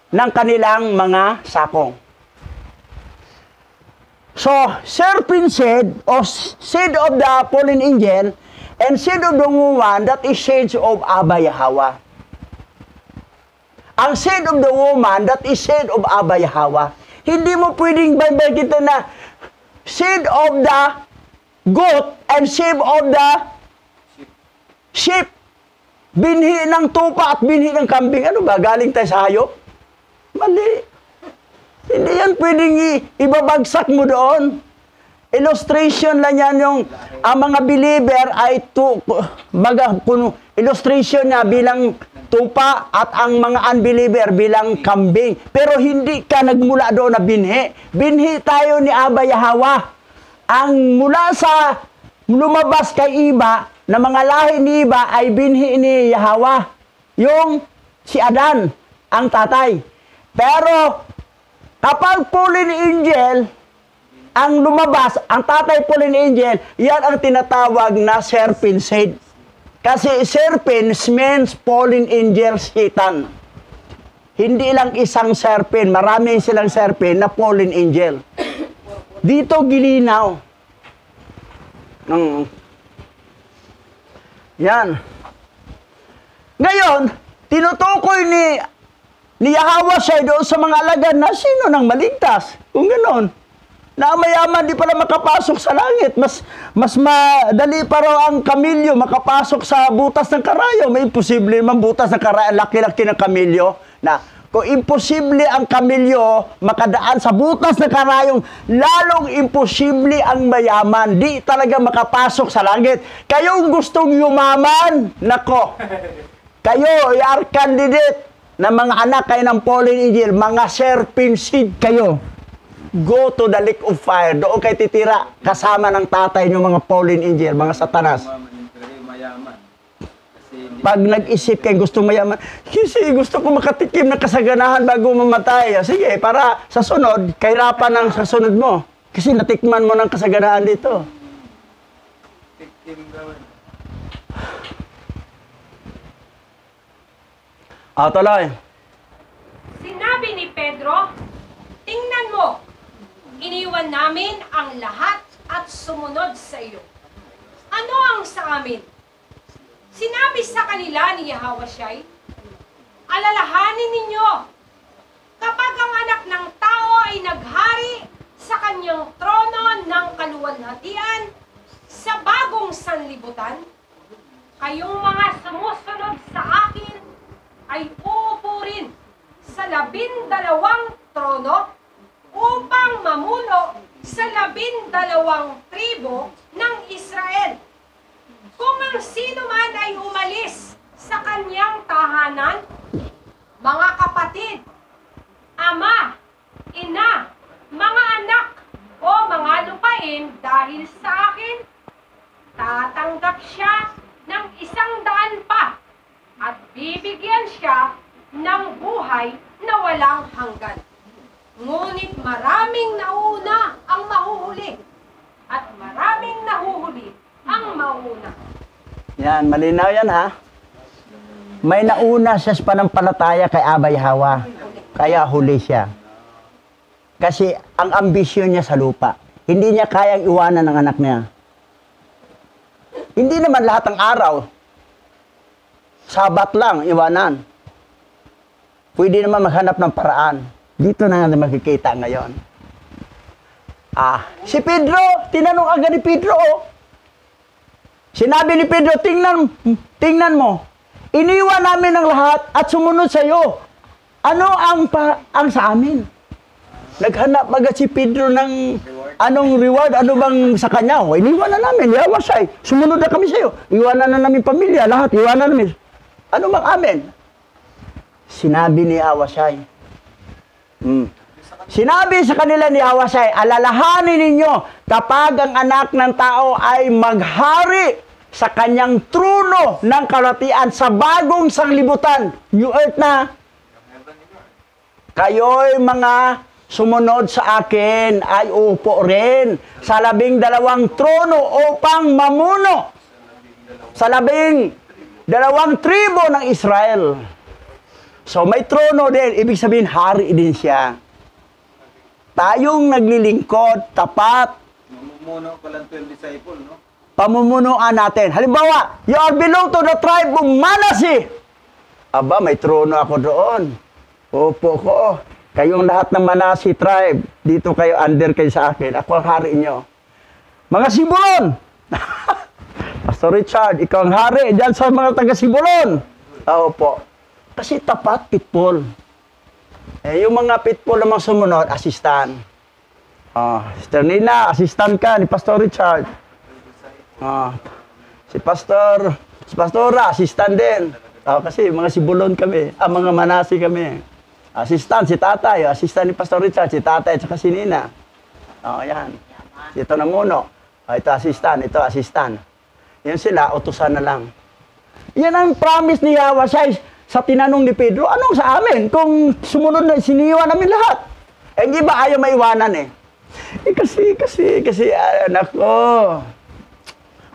ng kanilang mga sakong. So, serpent seed or seed of the fallen angel and seed of the woman, that is seed of Abba Yahweh. Ang seed of the woman, that is seed of Abba Yahweh. Hindi mo pwedeng baybay kita na seed of the goat and seed of the sheep. Binhi ng tupa at binhi ng kambing. Ano ba? Galing tayo sa hayop? Mali. Hindi yan pwedeng ibabagsak mo doon. Illustration lang yan yung ang mga believer ay illustration niya bilang tupa at ang mga unbeliever bilang kambing. Pero hindi ka nagmula doon na binhi. Binhi tayo ni Abba Yahweh. Ang mula sa lumabas kay Iba, na mga lahi ni Iba ay binhi ni Yahweh. Yung si Adan, ang tatay. Pero kapag fallen angel, ang lumabas, ang tatay fallen angel, yan ang tinatawag na serpent seed. Kasi serpent means fallen angel, Satan. Hindi lang isang serpent, maraming silang serpent na fallen angel. Dito gilinaw. Yan. Ngayon, tinutukoy ni Yahweh siya doon sa mga alagad na sino nang maligtas. Kung gano'n, na mayaman di pala makapasok sa langit. Mas madali pa raw ang kamilyo makapasok sa butas ng karayo. May imposible naman butas ng karayo, laki-laki ng kamilyo. Na kung imposible ang kamilyo makadaan sa butas ng karayong, lalong imposible ang mayaman. Di talaga makapasok sa langit. Kayong gustong yumaman, nako. Kayo, are candidate na mga anak kayo ng fallen angel, mga serpent seed kayo. Go to the lake of fire. Doon kayo titira kasama ng tatay nyo, mga fallen angel, mga satanas. Pag nag-isip kayo gusto mayaman, kasi gusto ko makatikim ng kasaganahan bago mamatay. Sige, para sa sunod, kahirapan ang sa sunod mo. Kasi natikman mo ng kasaganahan dito. Tuloy. Sinabi ni Pedro, tingnan mo, iniwan namin ang lahat at sumunod sa iyo. Ano ang sa amin? Sinabi sa kanila ni Yahweh, alalahanin ninyo, kapag ang anak ng tao ay naghari sa kanyang trono ng kaluwalhatian sa bagong sanlibutan, kayong mga sumusunod sa akin ay uupo rin sa 12 trono upang mamuno sa 12 tribo ng Israel. Kung ang sino man ay umalis sa kanyang tahanan, mga kapatid, ama, ina, mga anak, o mga lupain dahil sa akin, tatanggap siya ng 100 pa at bibigyan siya ng buhay na walang hanggan. Ngunit maraming nauna ang mahuhuli at maraming nahuhuli ang mauna. Yan, malinaw yan ha. May nauna siya sa panampalataya kay Abay Hawa. Kaya huli siya. Kasi ang ambisyon niya sa lupa. Hindi niya kayang iwanan ng anak niya. Hindi naman lahat ng araw. Sabat lang, iwanan. Pwede naman maghanap ng paraan. Dito na natin makikita ngayon. Si Pedro, tinanong agad ni Pedro. Sinabi ni Pedro, tingnan mo. Iniwan namin ang lahat at sumunod sa iyo. Ano ang sa amin? Naghanap agad si Pedro ng anong reward, ano bang sa kanya? Iniwan na namin, yawasay. Sumunod na kami sa iyo. Iwanan na namin pamilya, lahat. Iwanan namin. Ano bang amin? Sinabi ni Awasay. Sinabi sa kanila ni Awasay, alalahanin ninyo kapag ang anak ng tao ay maghari sa kanyang trono ng kalatian sa bagong sanglibutan, new earth na, kayo'y mga sumunod sa akin ay upo rin sa 12 trono upang mamuno sa 12 tribo ng Israel. So may trono din, ibig sabihin hari din siya. Tayong naglilingkod, tapat, Mamumuno pa lang 12 disciple, no? pamumunuan natin. Halimbawa, you are belong to the tribe of Manasi. Aba, may trono ako doon. Opo ko. Kayong lahat ng Manasi tribe, dito kayo, under kayo sa akin. Ako ang hari nyo. Mga Sibulon. Pastor Richard, ikaw ang hari dyan sa mga taga Sibulon. Opo. Kasi tapat, pitbull. Yung mga pitbull namang sumunod, assistant. Sister Nina, assistant ka ni Pastor Richard. Si Pastora, assistant din. Kasi mga Sibulon kami, mga Manasi kami. Assistant, si Tatay, assistant ni Pastor Richard, si Tatay at saka si Nina. Yan. Ito namuno. Ito assistant. Yan sila, utusan na lang. Yan ang promise ni Yahweh sa tinanong ni Pedro, anong sa amin? Kung sumunod na, siniwan namin lahat. Hindi ba ayaw maiwanan eh? Kasi, anak ko,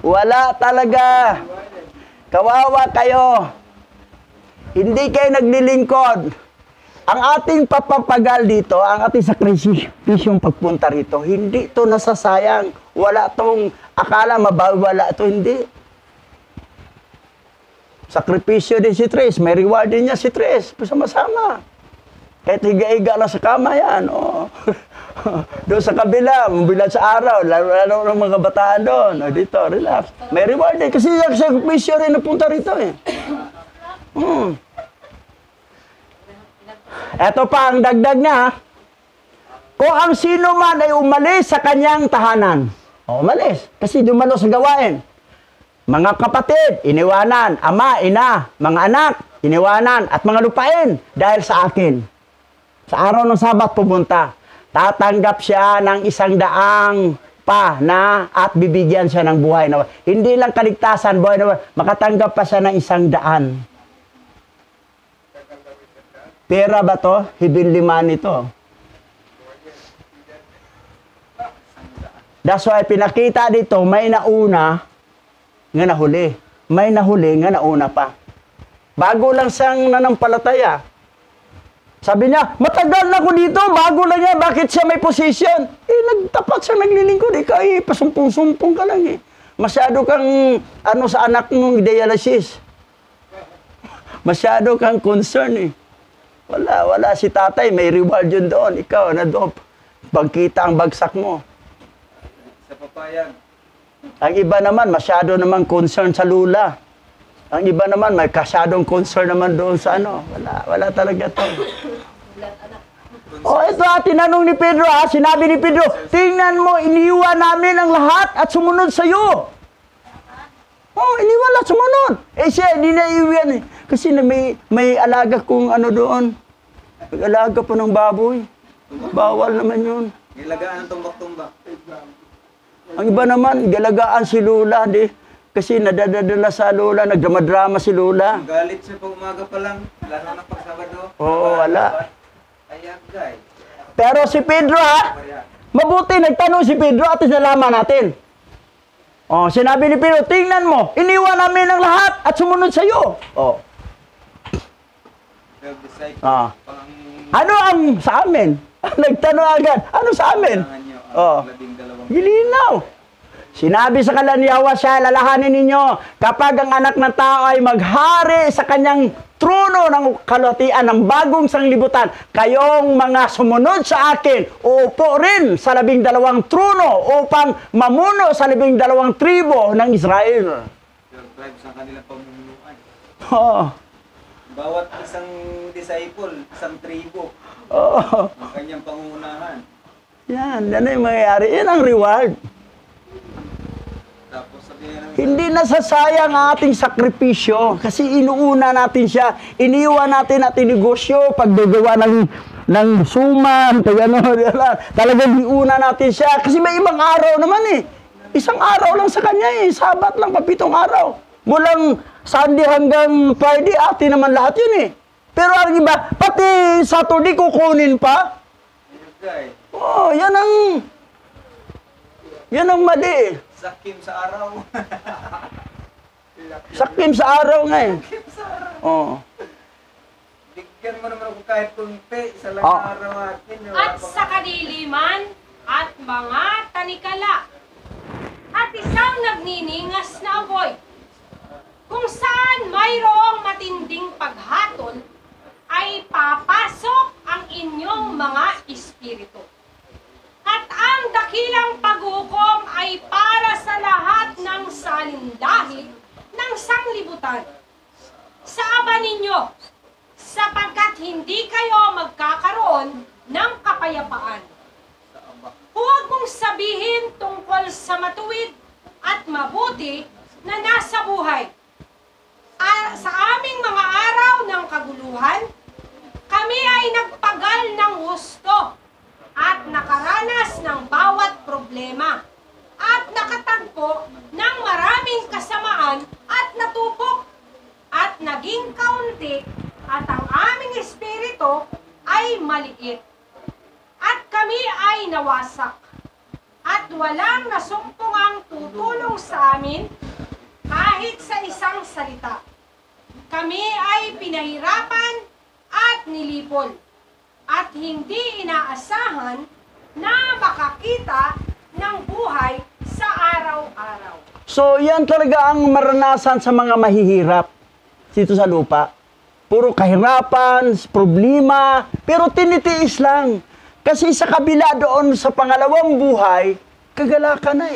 wala talaga. Kawawa kayo. Hindi kayo naglilingkod. Ang ating papapagal dito, ang ating sakripisyong pagpunta rito, hindi ito nasasayang. Wala itong akala mabawala ito, hindi. Sakripisyo din si Tres, may reward din niya si Tres, sama-sama. Kahit higa-higa lang sa kama yan, doon sa kabila, mabilan sa araw, lalo ng mga bataan doon. Dito, relax. May reward din, kasi yung sakripisyo rin napunta rito eh. Eto pa ang dagdag niya, kung ang sino man ay umalis sa kanyang tahanan, umalis, kasi dumalo sa gawain. Mga kapatid, iniwanan, ama, ina, mga anak, iniwanan, at mga lupain, dahil sa akin. Sa araw ng Sabat pumunta, tatanggap siya ng 100 pa na at bibigyan siya ng buhay na hindi lang kaligtasan, buhay na makatanggap pa siya ng 100. Pera ba to? Heavenly money to. That's why pinakita dito, may nauna nga nahuli. May nahuli nga nauna pa. Bago lang siyang nanampalataya. Sabi niya, matagal na ko dito, bago lang niya, bakit siya may position? Nagtapat siya, naglilingkod. Ikaw pasumpong-sumpong ka lang eh. Masyado kang, sa anak mong dialysis. Masyado kang concern eh. Wala si tatay, may reward yun doon. Ikaw, pagkita ang bagsak mo. Sa papayag. Ang iba naman, masyado naman concern sa lula. Ang iba naman, may kasyadong concern naman doon sa Wala talaga to. O ito tinanong ni Pedro sinabi ni Pedro, tingnan mo, iniwan namin ang lahat at sumunod sa iyo. Oh, iniwan lahat, sumunod. Siya, hindi na iiwan Kasi may alaga kong doon. Alaga pa ng baboy. Bawal naman yun. Nilagaan ng tumbak-tumbak. Ang iba naman, galagaan si Lola, kasi nadadala sa Lola, nagdrama-drama si Lola. Galit siya pag umaga pa lang, lalo na pag Sabado. Oo, wala. Ayan, guys. Pero si Pedro mabuti, nagtanong si Pedro at nalaman natin. Sinabi ni Pedro, tingnan mo, iniwan namin ang lahat at sumunod sa iyo. 12 disciples. Ano ang sa amin? Nagtanong agad, ano sa amin? Gilinaw. Sinabi sa kalanyawa siya, lalahanin ninyo, kapag ang anak ng tao ay maghari sa kanyang trono ng kalutian ng bagong sanglibutan, kayong mga sumunod sa akin, uupo rin sa 12 trono upang mamuno sa 12 tribo ng Israel. 12 tribes ang kanilang pamumunuan. Oh. Bawat isang disciple, isang tribo, Oh. ang kanyang pangunahan. Yan yung mangyayari. Yan ang reward. Tapos sabihin namin, Hindi nasasayang ang ating sakripisyo kasi inuuna natin siya. Iniwan natin ating negosyo, paggagawa ng suman, talagang iuna natin siya. Kasi may ibang araw naman Isang araw lang sa kanya Sabat lang, 7 araw. Mulang Sunday hanggang Friday, atin naman lahat yun Pero ang iba, pati Saturday kukunin pa. guys, Yan ang mali sakim sa araw. Sakim sa araw nga Sakim sa araw. Oo. Bigyan mo naman ako kahit kunti sa lang araw akin. At sa kadiliman at mga tanikala at isang nagniningas na apoy. Kung saan mayroong matinding paghatol, ay papasok ang inyong mga espiritu. At ang dakilang paghukom ay para sa lahat ng salindahi ng sanglibutan. Sa aba ninyo, sapagkat hindi kayo magkakaroon ng kapayapaan. Huwag mong sabihin tungkol sa matuwid at mabuti na nasa buhay. Sa aming mga araw ng kaguluhan, kami ay nagpagal ng husto at nakaranas ng bawat problema at nakatagpo ng maraming kasamaan at natupok at naging kaunti at ang aming espiritu ay maliit at kami ay nawasak at walang nasumpungang tutulong sa amin kahit sa isang salita. Kami ay pinahirapan at nilipol at hindi inaasahan na makakita ng buhay sa araw-araw. So, yan talaga ang maranasan sa mga mahihirap dito sa lupa. Puro kahirapan, problema, pero tinitiis lang. Kasi sa kabila doon sa pangalawang buhay, kagalakan na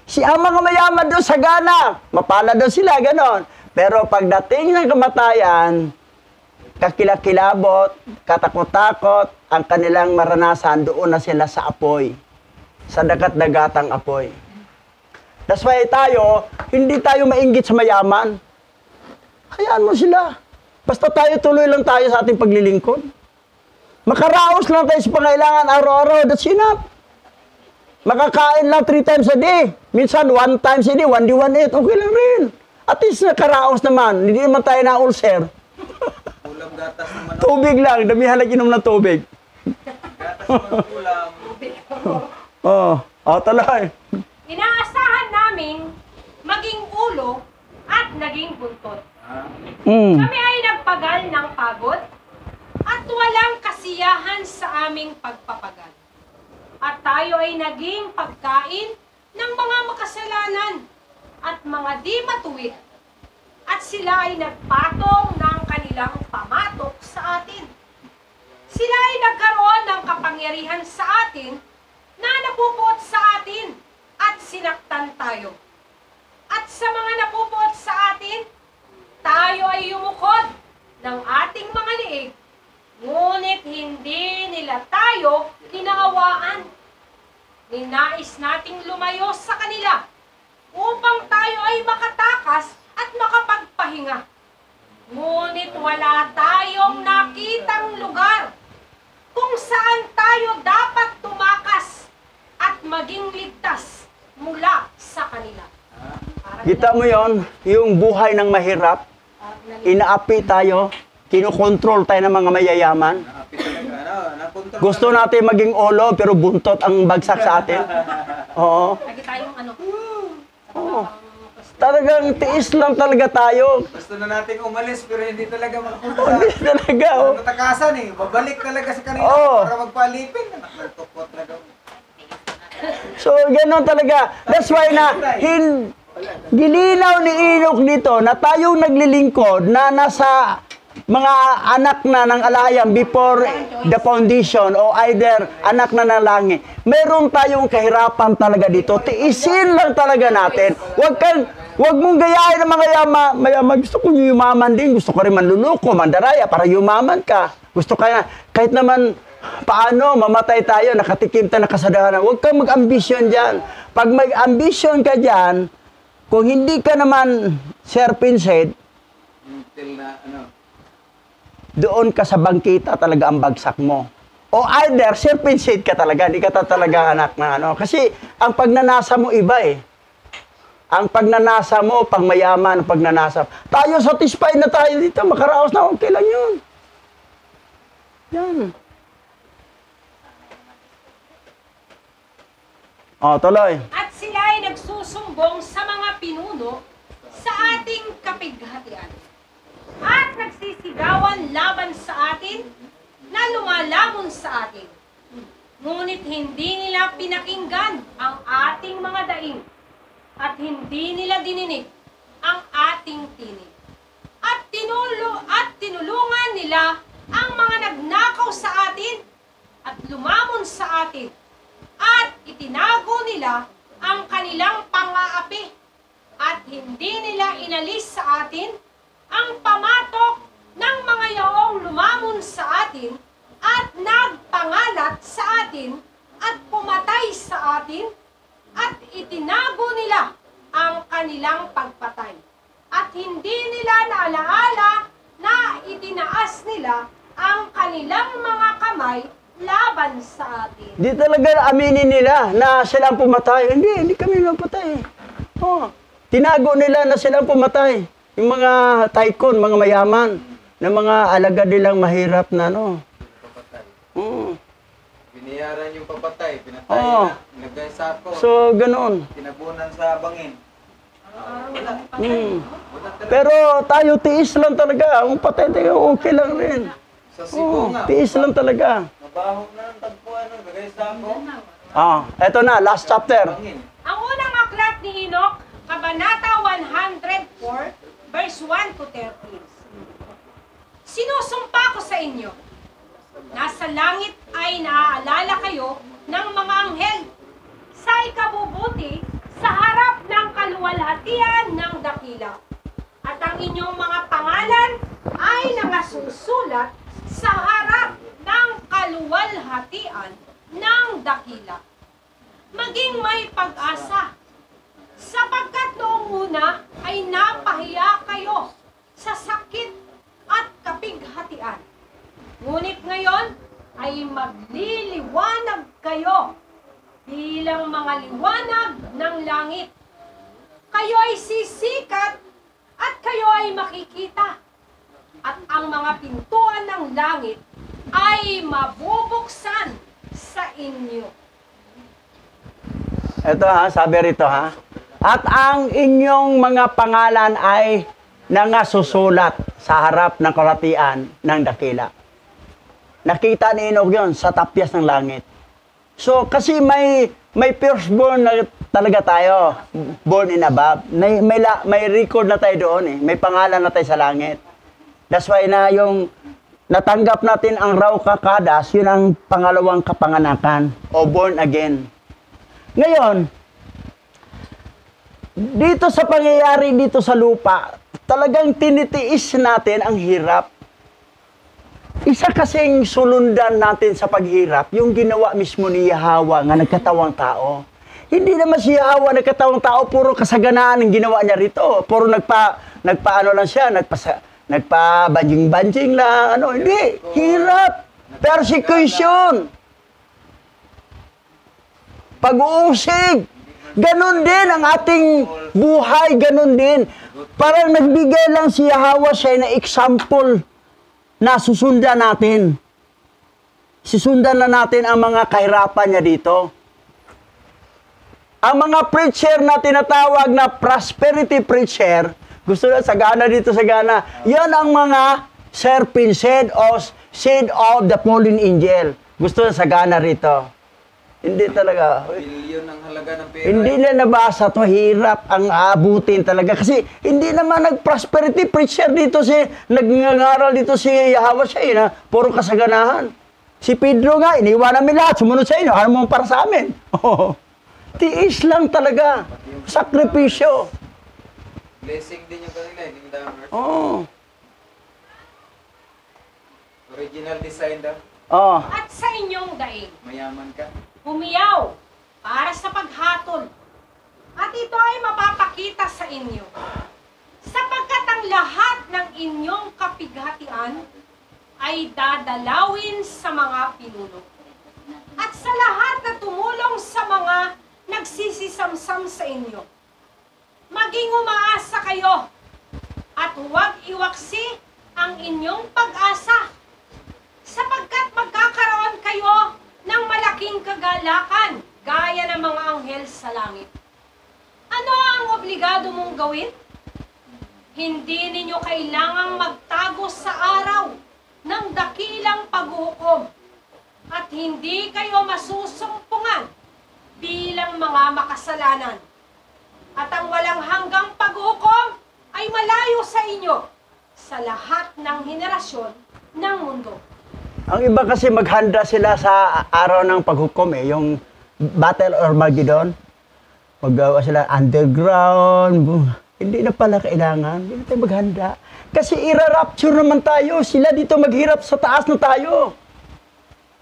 Si ang mga mayaman doon sa Ghana, mapala doon sila, ganon. Pero pagdating ng kamatayan, kakilakilabot, katakot-takot, ang kanilang maranasan, doon na sila sa apoy. Sa dagat-dagatang apoy. That's why hindi tayo mainggit sa mayaman. Hayaan mo sila. Basta tuloy lang tayo sa ating paglilingkod. Makaraos lang tayo sa pangailangan araw-araw, that's enough. Makakain lang 3 times a day. Minsan 1 times a day, 1 day, 1 eat, okay lang rin. At least nakaraos naman, hindi naman tayo na ulcer. Ulam gatas naman. Tubig lang, damihan lang inom ng tubig. Gatas naman ulam. Talay. Inaasahan naming maging ulo at naging buntot. Kami ay nagpagal ng pagod at walang kasiyahan sa aming pagpapagal. At tayo ay naging pagkain ng mga makasalanan at mga di matuwid. At sila ay nagpatong ng kanilang pamatok sa atin. Sila ay nagkaroon ng kapangyarihan sa atin na napupuot sa atin at sinaktan tayo. At sa mga napupuot sa atin, tayo ay yumukod ng ating mga liig Ngunit hindi nila tayo kinaawaan. Ninais nating lumayo sa kanila upang tayo ay makatakas at makapagpahinga. Ngunit wala tayong nakitang lugar kung saan tayo dapat tumakas at maging ligtas mula sa kanila. Kita mo yon, yung buhay ng mahirap, inaapi tayo, kinokontrol tayo ng mga mayayaman. Nakapit talaga, napunta. Gusto natin maging ulo, pero buntot ang bagsak sa atin. Oo. Lagi tayong ano. Oo. Talagang tiis lang talaga tayo. Gusto na nating umalis, pero hindi talaga makapunta. Hindi talaga, oh. Natakasan eh. Babalik talaga sa kanila Oo. para magpalipin. Nagtukot talaga. So, gano'n talaga. That's why na, gilinaw ni Enoch dito na tayong naglilingkod na nasa mga anak na ng alayang before the foundation o either anak na ng langit. Meron tayong kahirapan talaga dito. Tiisin lang talaga natin. Huwag mong gayahin ng mga mayaman. Gusto ko yumaman din. Gusto ko rin manluloko, mandaraya para yumaman ka. Gusto ka na, kahit naman paano, mamatay tayo, nakatikim tayo na kasadahan. Huwag kang mag-ambisyon dyan. Pag may ambisyon ka dyan, kung hindi ka naman serpent's head, Until na, doon ka sa bangkita talaga ang bagsak mo. O either, serpent's head ka talaga, hindi ka talaga anak na ano. Kasi ang pagnanasa mo iba eh. Ang pagnanasa mo, pang mayaman, ang pagnanasa. Tayo satisfied na tayo dito, makaraos na, okay lang yun. Yan. O, tuloy. At sila ay nagsusumbong sa mga pinuno sa ating kapighatian. At nagsisigawan laban sa atin na lumalamon sa atin. Ngunit hindi nila pinakinggan ang ating mga daing at hindi nila dininig ang ating tinig. At tinulungan nila ang mga nagnakaw sa atin at lumamon sa atin. At itinago nila ang kanilang pang-aapi at hindi nila inalis sa atin ang pamatok ng mga yaong lumamon sa atin at nagpangalat sa atin at pumatay sa atin at itinago nila ang kanilang pagpatay. At hindi nila naalaala na itinaas nila ang kanilang mga kamay laban sa atin. Di talaga aminin nila na sila ang pumatay. Hindi kami napatay. Oh, tinago nila na sila ang pumatay. Yung mga tycoon, mga mayaman, na mga alagad nilang mahirap na ano. papatay. Mm. Binayaran yung papatay, pinatay Oo. na, nilagay sa ako, So, ganoon. tinabunan sa bangin. Mm. Wala talaga. Pero tayo tiis lang talaga. Ang patay tayo, okay lang rin. Sa Cebu Oh, nga. tiis lang talaga. Mabaho na ang tagpuan, nilagay sa ako, Eto na, last chapter. bangin. Ang unang aklat ni Enoch, Kabanata 104, verse 1 to 13. Sinusumpa ko sa inyo, nasa langit ay naaalala kayo ng mga anghel sa ikabubuti sa harap ng kaluwalhatian ng dakila. At ang inyong mga pangalan ay nakasusulat sa harap ng kaluwalhatian ng dakila. Maging may pag-asa, sapagkat noong una ay napahiya kayo sa sakit at kapighatian. Ngunit ngayon ay magliliwanag kayo bilang mga liwanag ng langit. Kayo ay sisikat at kayo ay makikita. At ang mga pintuan ng langit ay mabubuksan sa inyo. Ito sabi rito At ang inyong mga pangalan ay nangasusulat sa harap ng kalatian ng dakila. Nakita ni Enoch yun sa tapyas ng langit. So, kasi may firstborn na talaga tayo, born in above. May record na tayo doon May pangalan na tayo sa langit. That's why na yung natanggap natin ang raw kakadas, yun ang pangalawang kapanganakan o born again. Ngayon, dito sa pangyayari dito sa lupa, talagang tinitiis natin ang hirap. Isa kasing sulundan natin sa paghirap, yung ginawa mismo ni Yahweh nga nagkatawang tao. Hindi naman si Yahweh nagkatawang tao, puro kasaganaan ang ginawa niya rito. Puro nagpaano lang siya, nagpa-banjing-banjing lang, ano, hindi. Hirap. Persecution. Pag-uusig. Ganon din ang ating buhay, ganon din. Parang nagbigay lang si Yahweh siya na example na susundan natin. Susundan na natin ang mga kahirapan niya dito. Ang mga preacher na tinatawag na prosperity preacher, gusto na sagana dito sagana, yan ang mga serpent seed of the fallen angel. Gusto na sagana rito. Hindi talaga. Bilyon ang halaga ng pera. Hindi na nabasa to, hirap ang abutin talaga. Kasi hindi naman nag-prosperity preacher dito nagngangaral dito si Yahweh siya na puro kasaganahan. Si Pedro nga, iniwan namin lahat, sumunod sa inyo, ano mo para sa amin? Tiis lang talaga. Sakripisyo. Blessing din yung kanila, hindi mo dami. Original design daw. At sa inyong daig, Mayaman ka. humiyaw para sa paghatol. At ito ay mapapakita sa inyo. Sapagkat ang lahat ng inyong kapighatian ay dadalawin sa mga pinuno. At sa lahat na tumulong sa mga nagsisisamsam sa inyo. Maging umaasa kayo at huwag iwaksi ang inyong pag-asa. Sapagkat magkakaroon kayo ng malaking kagalakan gaya ng mga anghel sa langit. Ano ang obligado mong gawin? Hindi ninyo kailangang magtago sa araw ng dakilang paghuhukom at hindi kayo masusumpungan bilang mga makasalanan. At ang walang hanggang paghuhukom ay malayo sa inyo sa lahat ng henerasyon ng mundo. Ang iba kasi maghanda sila sa araw ng paghukom yung Battle or Armageddon. Magawa sila underground. Hindi na pala kailangan. Hindi na tayo maghanda. Kasi ira-rapture naman tayo. Sila dito maghirap sa taas na tayo.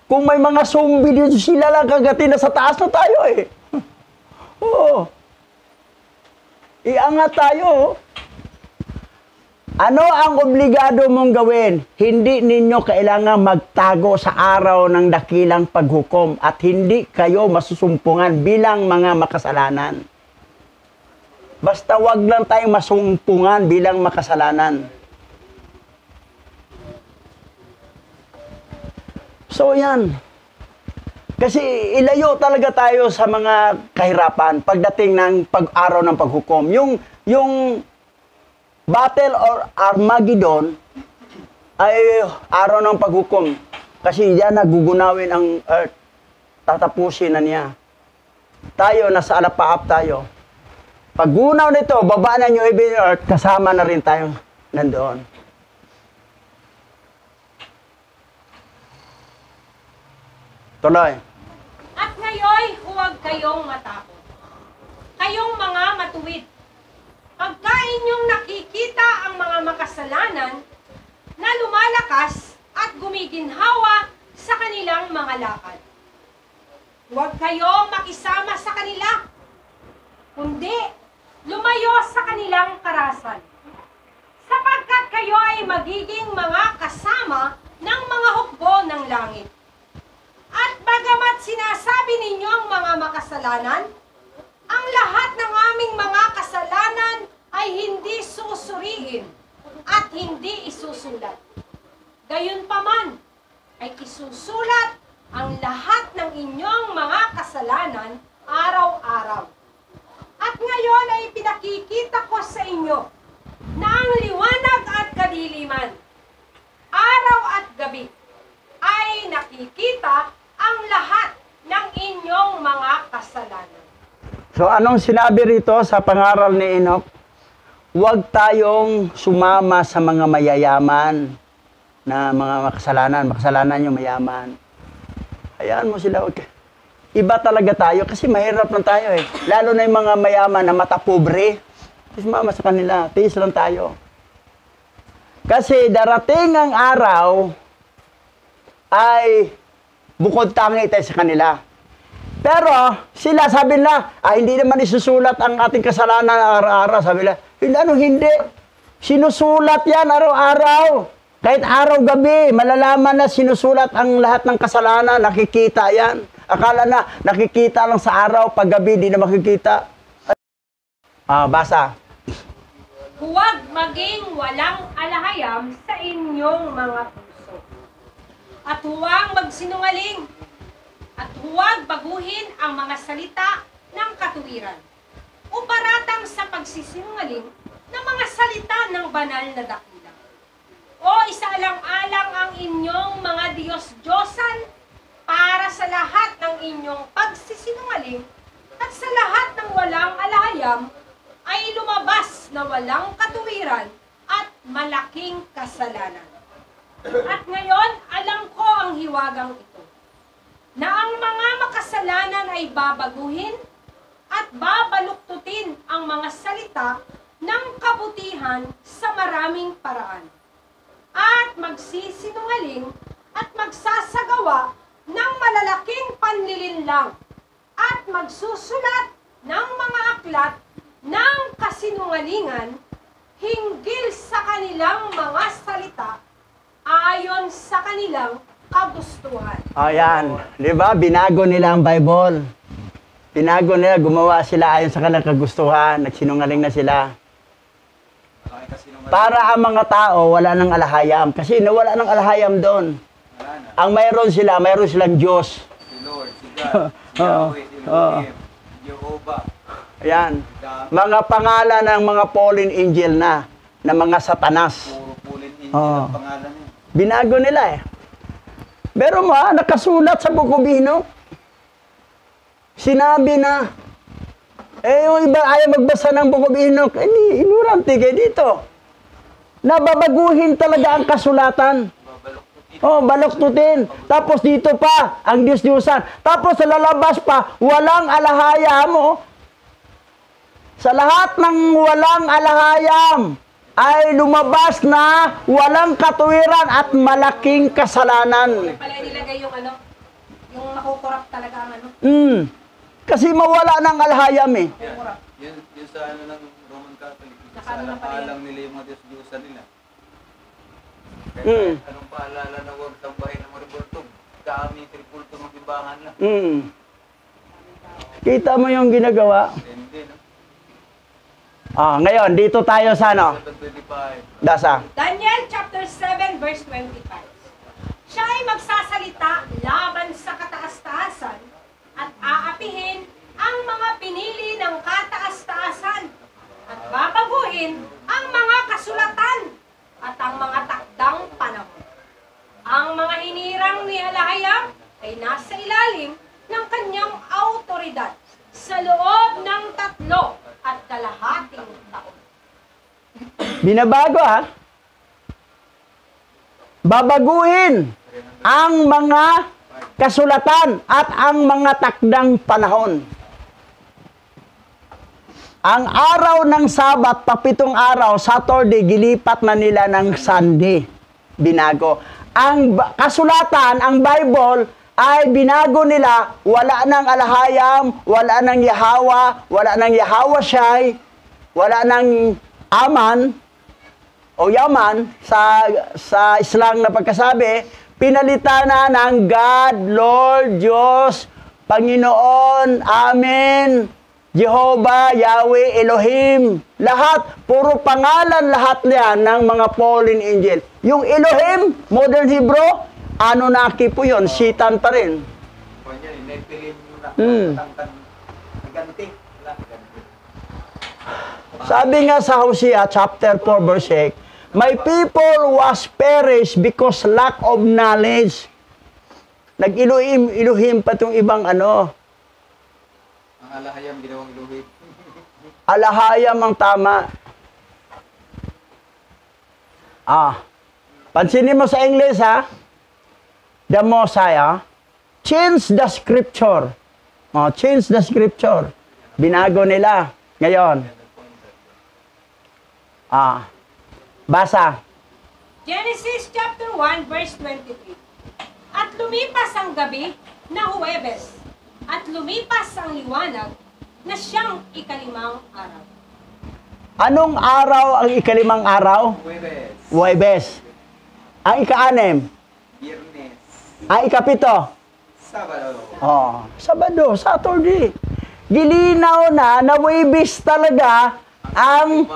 Kung may mga zombie dito, sila lang kagatin na sa taas na tayo Oo. Iangat tayo. Ano ang obligado mong gawin? Hindi ninyo kailangan magtago sa araw ng dakilang paghukom at hindi kayo masusumpungan bilang mga makasalanan. Basta wag lang tayong masumpungan bilang makasalanan. So yan. Kasi ilayo talaga tayo sa mga kahirapan pagdating ng pag-araw ng paghukom. Yung Battle or Armageddon ay araw ng paghukom. Kasi yan nagugunawin ang earth. Tatapusin na niya. Tayo, nasa alapaap tayo. Pag gunaw nito, baba na yung heaven earth, kasama na rin tayo nandoon. Tuloy. At ngayon, huwag kayong matakot. Kayong mga matuwid. Pagka inyong nakikita ang mga makasalanan na lumalakas at gumiginhawa sa kanilang mga lakad. Huwag kayong makisama sa kanila, kundi lumayo sa kanilang karasan. Sapagkat kayo ay magiging mga kasama ng mga hukbo ng langit. At bagamat sinasabi ninyo ang mga makasalanan, ang lahat ng aming mga kasalanan ay hindi susuriin at hindi isusulat. Gayunpaman ay isusulat ang lahat ng inyong mga kasalanan araw-araw. At ngayon ay pinakikita ko sa inyo na ang liwanag at kadiliman, araw at gabi, ay nakikita ang lahat ng inyong mga kasalanan. So anong sinabi rito sa pangaral ni Enoch? Huwag tayong sumama sa mga mayayaman na mga makasalanan. Makasalanan yung mayaman. Hayaan mo sila. Okay. Iba talaga tayo kasi mahirap lang tayo Lalo na yung mga mayaman na matapobre. Sumama sa kanila. Tiis lang tayo. Kasi darating ang araw ay bukod tangi tayo sa kanila. Pero sila sabi nila, hindi naman isusulat ang ating kasalanan araw-araw. Sabi nila, hindi. Sinusulat yan araw-araw. Kahit araw-gabi, malalaman na sinusulat ang lahat ng kasalanan. Nakikita yan. Akala na nakikita lang sa araw, pag gabi di na makikita. Basa. Huwag maging walang alahayam sa inyong mga puso. At huwag magsinungaling. At huwag baguhin ang mga salita ng katuwiran. O paratang sa pagsisinungaling ng mga salita ng banal na dakila. O isaalang-alang ang inyong mga Diyos-Diyosan para sa lahat ng inyong pagsisinungaling at sa lahat ng walang alahayam ay lumabas na walang katuwiran at malaking kasalanan. At ngayon, alam ko ang hiwagang ito, na ang mga makasalanan ay babaguhin at babaluktutin ang mga salita ng kabutihan sa maraming paraan. At magsisinungaling at magsasagawa ng malalaking panlilinlang at magsusulat ng mga aklat ng kasinungalingan hinggil sa kanilang mga salita ayon sa kanilang kagustuhan. Yan. Di ba? Binago nila ang Bible. Binago nila, gumawa sila ayon sa kanilang kagustuhan. Nagsinungaling na sila. Para ang mga tao, wala nang alahayam. Kasi nawala ng alahayam doon. Ang mayroon silang Diyos. Si Lord, si God, si Yahweh, si Elohim, Jehovah. Ayan. Mga pangalan ng mga fallen angel na mga satanas. Puro pulin angel ang pangalan niya. Binago nila eh. Pero nakasulat sa Book of Enoch. Sinabi na, yung iba ayaw magbasa ng Book of Enoch, ignorante kayo dito. Nababaguhin talaga ang kasulatan. Baluktutin. Tapos dito pa, ang Diyos-Diyosan. Tapos sa lalabas pa, walang alahayam. Sa lahat ng walang alahayam, ay lumabas na walang katuwiran at malaking kasalanan. May pala nilagay yung yung makukurap talaga ang Kasi mawala ng alahayam eh. Yun sa ng Roman Catholic. Alang nila yung mga Diyos-Diyosan nila. Kaya anong paalala na huwag sambahin ng mariboltog? Kami, tripulto ng timbangan lang. Kita mo yung ginagawa? Hindi, no? Ngayon, dito tayo sa Dasa. Daniel chapter 7 verse 25. Siya ay magsasalita laban sa kataas-taasan at aapihin ang mga pinili ng kataas-taasan at babaguhin ang mga kasulatan at ang mga takdang panahon. Ang mga hinirang ni Alahayam ay nasa ilalim ng kanyang autoridad sa loob ng 3 at kalahating taon. Binabago Babaguhin ang mga kasulatan at ang mga takdang panahon. Ang araw ng Sabat, papitong araw, Saturday, gilipat na nila ng Sunday. Binago. Ang kasulatan, ang Bible, ay binago nila, wala nang alahayam, wala nang Yahweh, wala nang Yahweh, wala nang Aman, o Yaman, sa Islam na pagkasabi, pinalitan na ng God, Lord, Diyos, Panginoon, Amen, Jehovah, Yahweh, Elohim, lahat, puro pangalan lahat yan ng mga fallen angel. Yung Elohim, modern Hebrew, Anunnaki po yun, Satan pa rin. Kanya, inepilin mo na. Ganti. Sabi nga sa Hosea chapter 4 verse 8, my people was perished because lack of knowledge. Nag-iluhim pa itong ibang Ang alahayam, ginawang iluhim. Alahayam ang tama. Pansinin mo sa English The Mosiah, change the scripture. Change the scripture. Binago nila. Ngayon. Basa. Genesis chapter 1 verse 23. At lumipas ang gabi na Huwebes, at lumipas ang liwanag na siyang ikalimang araw. Anong araw ang ikalimang araw? Huwebes. Huwebes. Ang ika-6? Biyernes. Ang ika-7? Sabado. Oh, Sabado, Saturday. Gilinaw na Huwebes talaga ang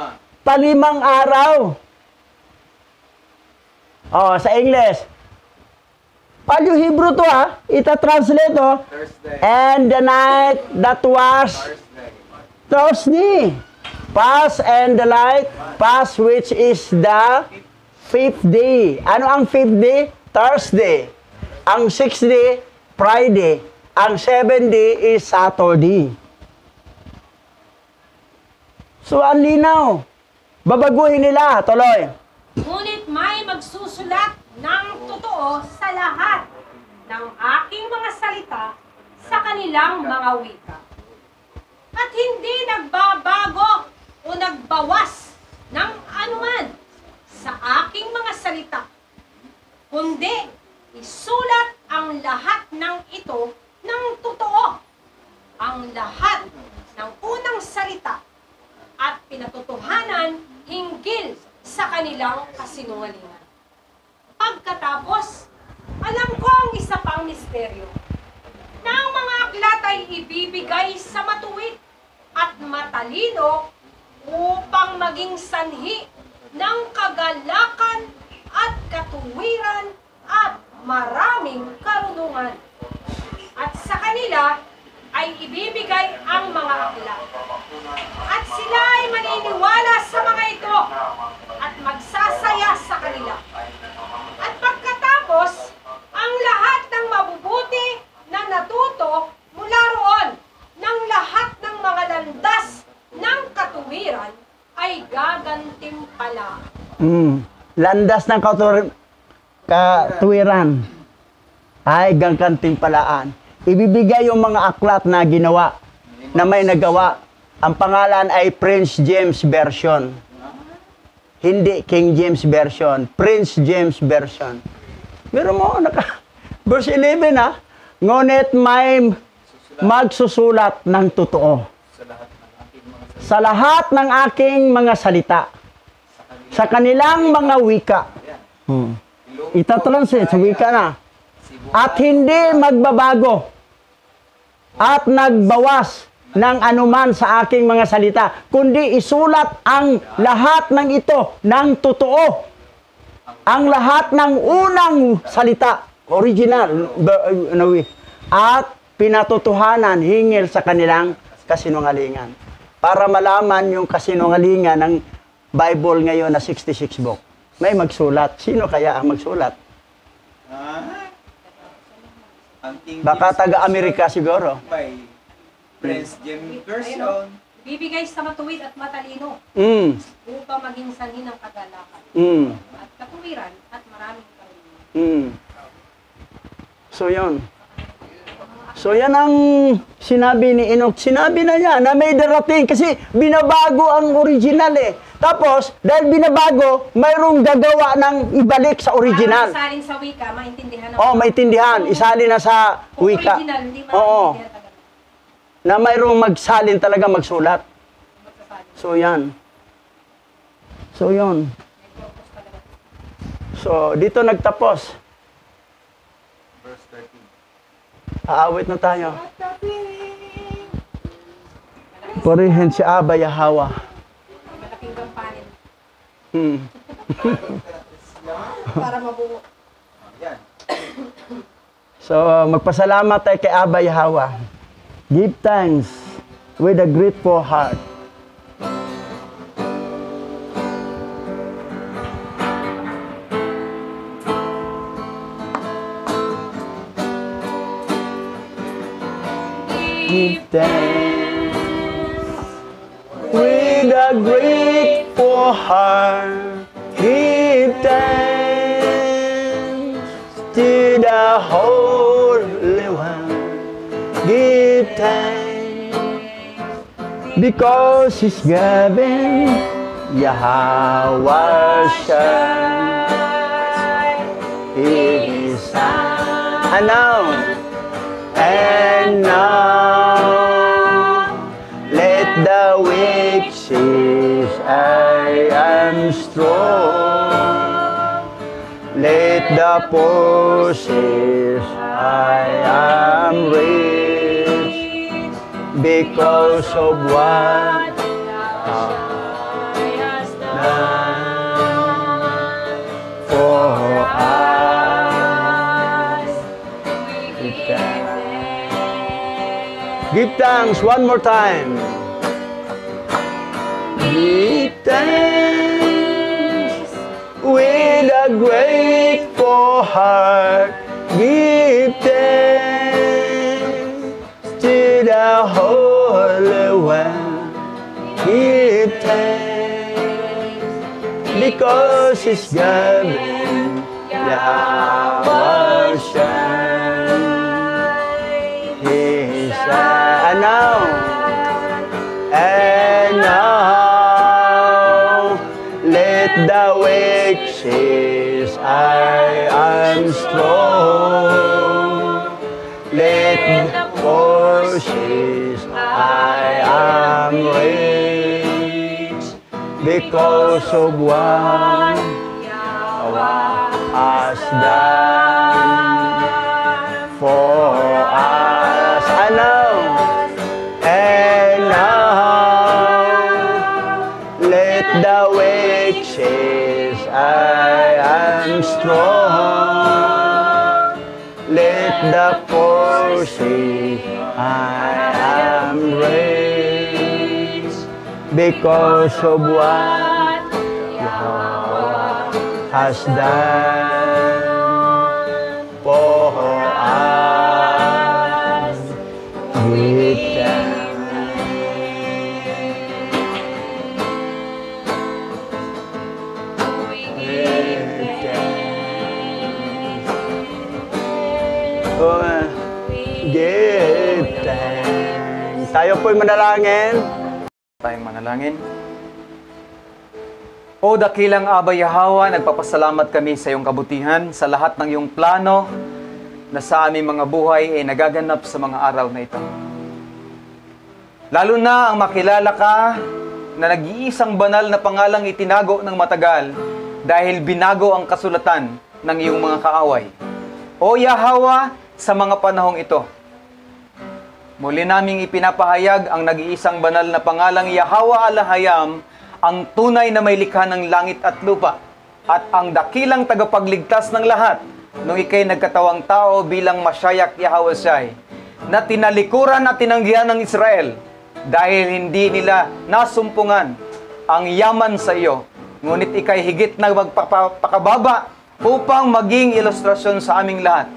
palimang araw. Oh, sa English. Palyo Hebrew to ha. Ita-translate to. Thursday. And the night that was Thursday. Thursday. Pass and the light pass, which is the 5th day. Ano ang 5th day? Thursday. Ang 6th day, Friday. Ang 7th day is Saturday. So, ang linaw. Babaguhin nila. Tuloy. Ngunit may magsusulat ng totoo sa lahat ng aking mga salita sa kanilang mga wika. At hindi nagbabago o nagbawas ng anuman sa aking mga salita, kundi isulat ang lahat ng ito ng totoo, ang lahat ng unang salita at pinatotohanan hinggil sa kanilang kasinungalingan. Pagkatapos, alam ko ang isa pang misteryo, na ang mga aklat ay ibibigay sa matuwid at matalino upang maging sanhi ng kagalakan at katuwiran at maraming karunungan. At sa kanila ay ibibigay ang mga aklat. At sila ay maniniwala sa mga ito at magsasaya sa kanila. At pagkatapos, ang lahat ng mabubuti na natuto mula roon ng lahat ng mga landas ng katuwiran ay gagantimpala. Landas ng katuwiran ay gagantimpalaan. Ibibigay yung mga aklat na ginawa, na may nagawa. Ang pangalan ay Prince James Version. Hindi King James Version. Prince James Version. Pero mo, verse 11 ha. Ngunit may magsusulat ng totoo. Sa lahat ng aking mga salita. Sa kanilang mga wika. Ita-translate sa wika na. At hindi magbabago at nagbawas ng anuman sa aking mga salita, kundi isulat ang lahat ng ito ng totoo. Ang lahat ng unang salita, original, at pinatotohanan hingil sa kanilang kasinungalingan. Para malaman yung kasinungalingan ng Bible ngayon na 66 book. May magsulat. Sino kaya ang magsulat? Baka taga-Amerika siguro. May Prince James Version. Bibigay sa matuwid at matalino upang maging sanhi ng kagalakan at katuwiran at maraming karunungan. So, yun. So, yan ang sinabi ni Enoch. Sinabi na niya na may darating kasi binabago ang original eh. Tapos, dahil binabago, mayroong gagawa ng ibalik sa original. Para isalin sa wika, maintindihan Oh, maintindihan. Isalin na sa wika. Original, hindi Oo. maintindihan talaga. Na mayroong magsalin talaga magsulat. So, yan. So, yun. So, dito nagtapos. Verse 13. Aawit na tayo. Purihin si Abba Yahawa. Malaking gampanin Hmm. para mabuo. Yan. So, magpasalamat tayo kay Abba Yahawa. Give thanks with a grateful heart. Give thanks with a grateful heart. Give thanks to the Holy One. Give thanks because He's given Yahweh shine in His son. And now, let the weak say, I am strong. Let the poor say, I am rich, because of what thou hast done for us. Give thanks one more time. Give thanks with a grateful heart. Give thanks to the Holy One. Give thanks because He's given Yahweh shine. He's and now, let the weak say, I am strong. Let the poor say, I am rich, because of what Yahweh has done for us. And now, let the weak say, I am strong. Let the poor say, I am rich, because of what Yahweh has done for us. Give thanks. Give thanks. Tayo po'y manalangin. Tayong manalangin. O dakilang Aba Yahweh, nagpapasalamat kami sa iyong kabutihan, sa lahat ng iyong plano na sa aming mga buhay ay nagaganap sa mga araw na ito. Lalo na ang makilala ka na nag-iisang banal na pangalang itinago ng matagal dahil binago ang kasulatan ng iyong mga kaaway. O Yahweh, sa mga panahong ito, muli naming ipinapahayag ang nag-iisang banal na pangalang Yahweh Alahayam, ang tunay na may likha ng langit at lupa, at ang dakilang tagapagligtas ng lahat, nung ikay nagkatawang tao bilang Mashayak Yahweh Shai, na tinalikuran at tinanggihan ng Israel, dahil hindi nila nasumpungan ang yaman sa iyo, ngunit ikay higit na magpapakababa upang maging ilustrasyon sa aming lahat,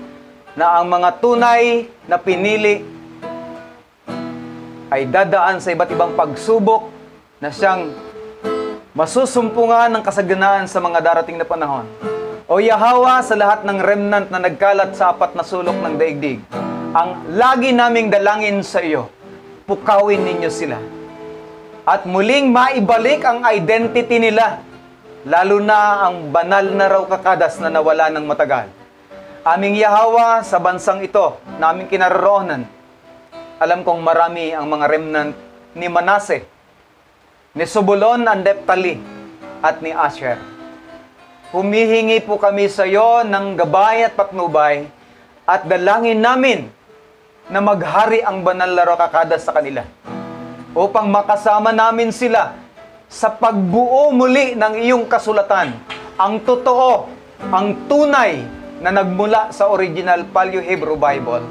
na ang mga tunay na pinili ay dadaan sa iba't ibang pagsubok na siyang masusumpungan ng kasaganaan sa mga darating na panahon. O Yahweh, sa lahat ng remnant na nagkalat sa apat na sulok ng daigdig, ang lagi naming dalangin sa iyo, pukawin ninyo sila. At muling maibalik ang identity nila, lalo na ang banal na raw kakadas na nawala ng matagal. Aming Yahweh, sa bansang ito, naming kinaroroonan, alam kong marami ang mga remnant ni Manase, ni Zebulon and Naphtali, at ni Asher. Humihingi po kami sa iyo ng gabay at patnubay, at dalangin namin na maghari ang banal na kakadas sa kanila, upang makasama namin sila sa pagbuo muli ng iyong kasulatan, ang totoo, ang tunay, na nagmula sa original Paleo-Hebrew Bible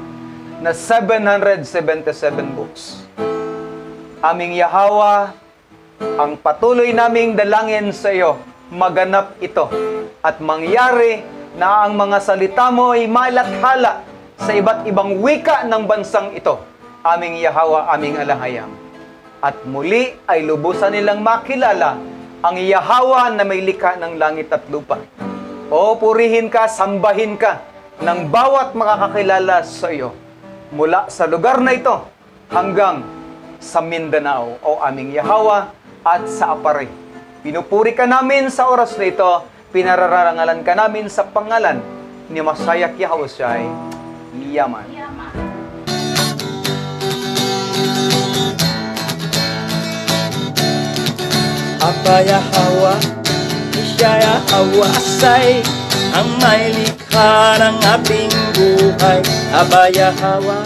na 777 books. Aming Yahweh, ang patuloy naming dalangin sa iyo, maganap ito at mangyari na ang mga salita mo ay malathala sa iba't ibang wika ng bansang ito. Aming Yahweh, aming Alahayam. At muli ay lubusan nilang makilala ang Yahweh na may likha ng langit at lupa. O purihin ka, sambahin ka ng bawat makakakilala sa iyo, mula sa lugar na ito hanggang sa Mindanao, o aming Yahweh, at sa Apare. Pinupuri ka namin sa oras na ito, pinararangalan ka namin sa pangalan ni Mashayak Yahweh Shai. yaman. Aba Yahweh, siya Yahweh ang may likha ng ating buhay. Aba Yahweh,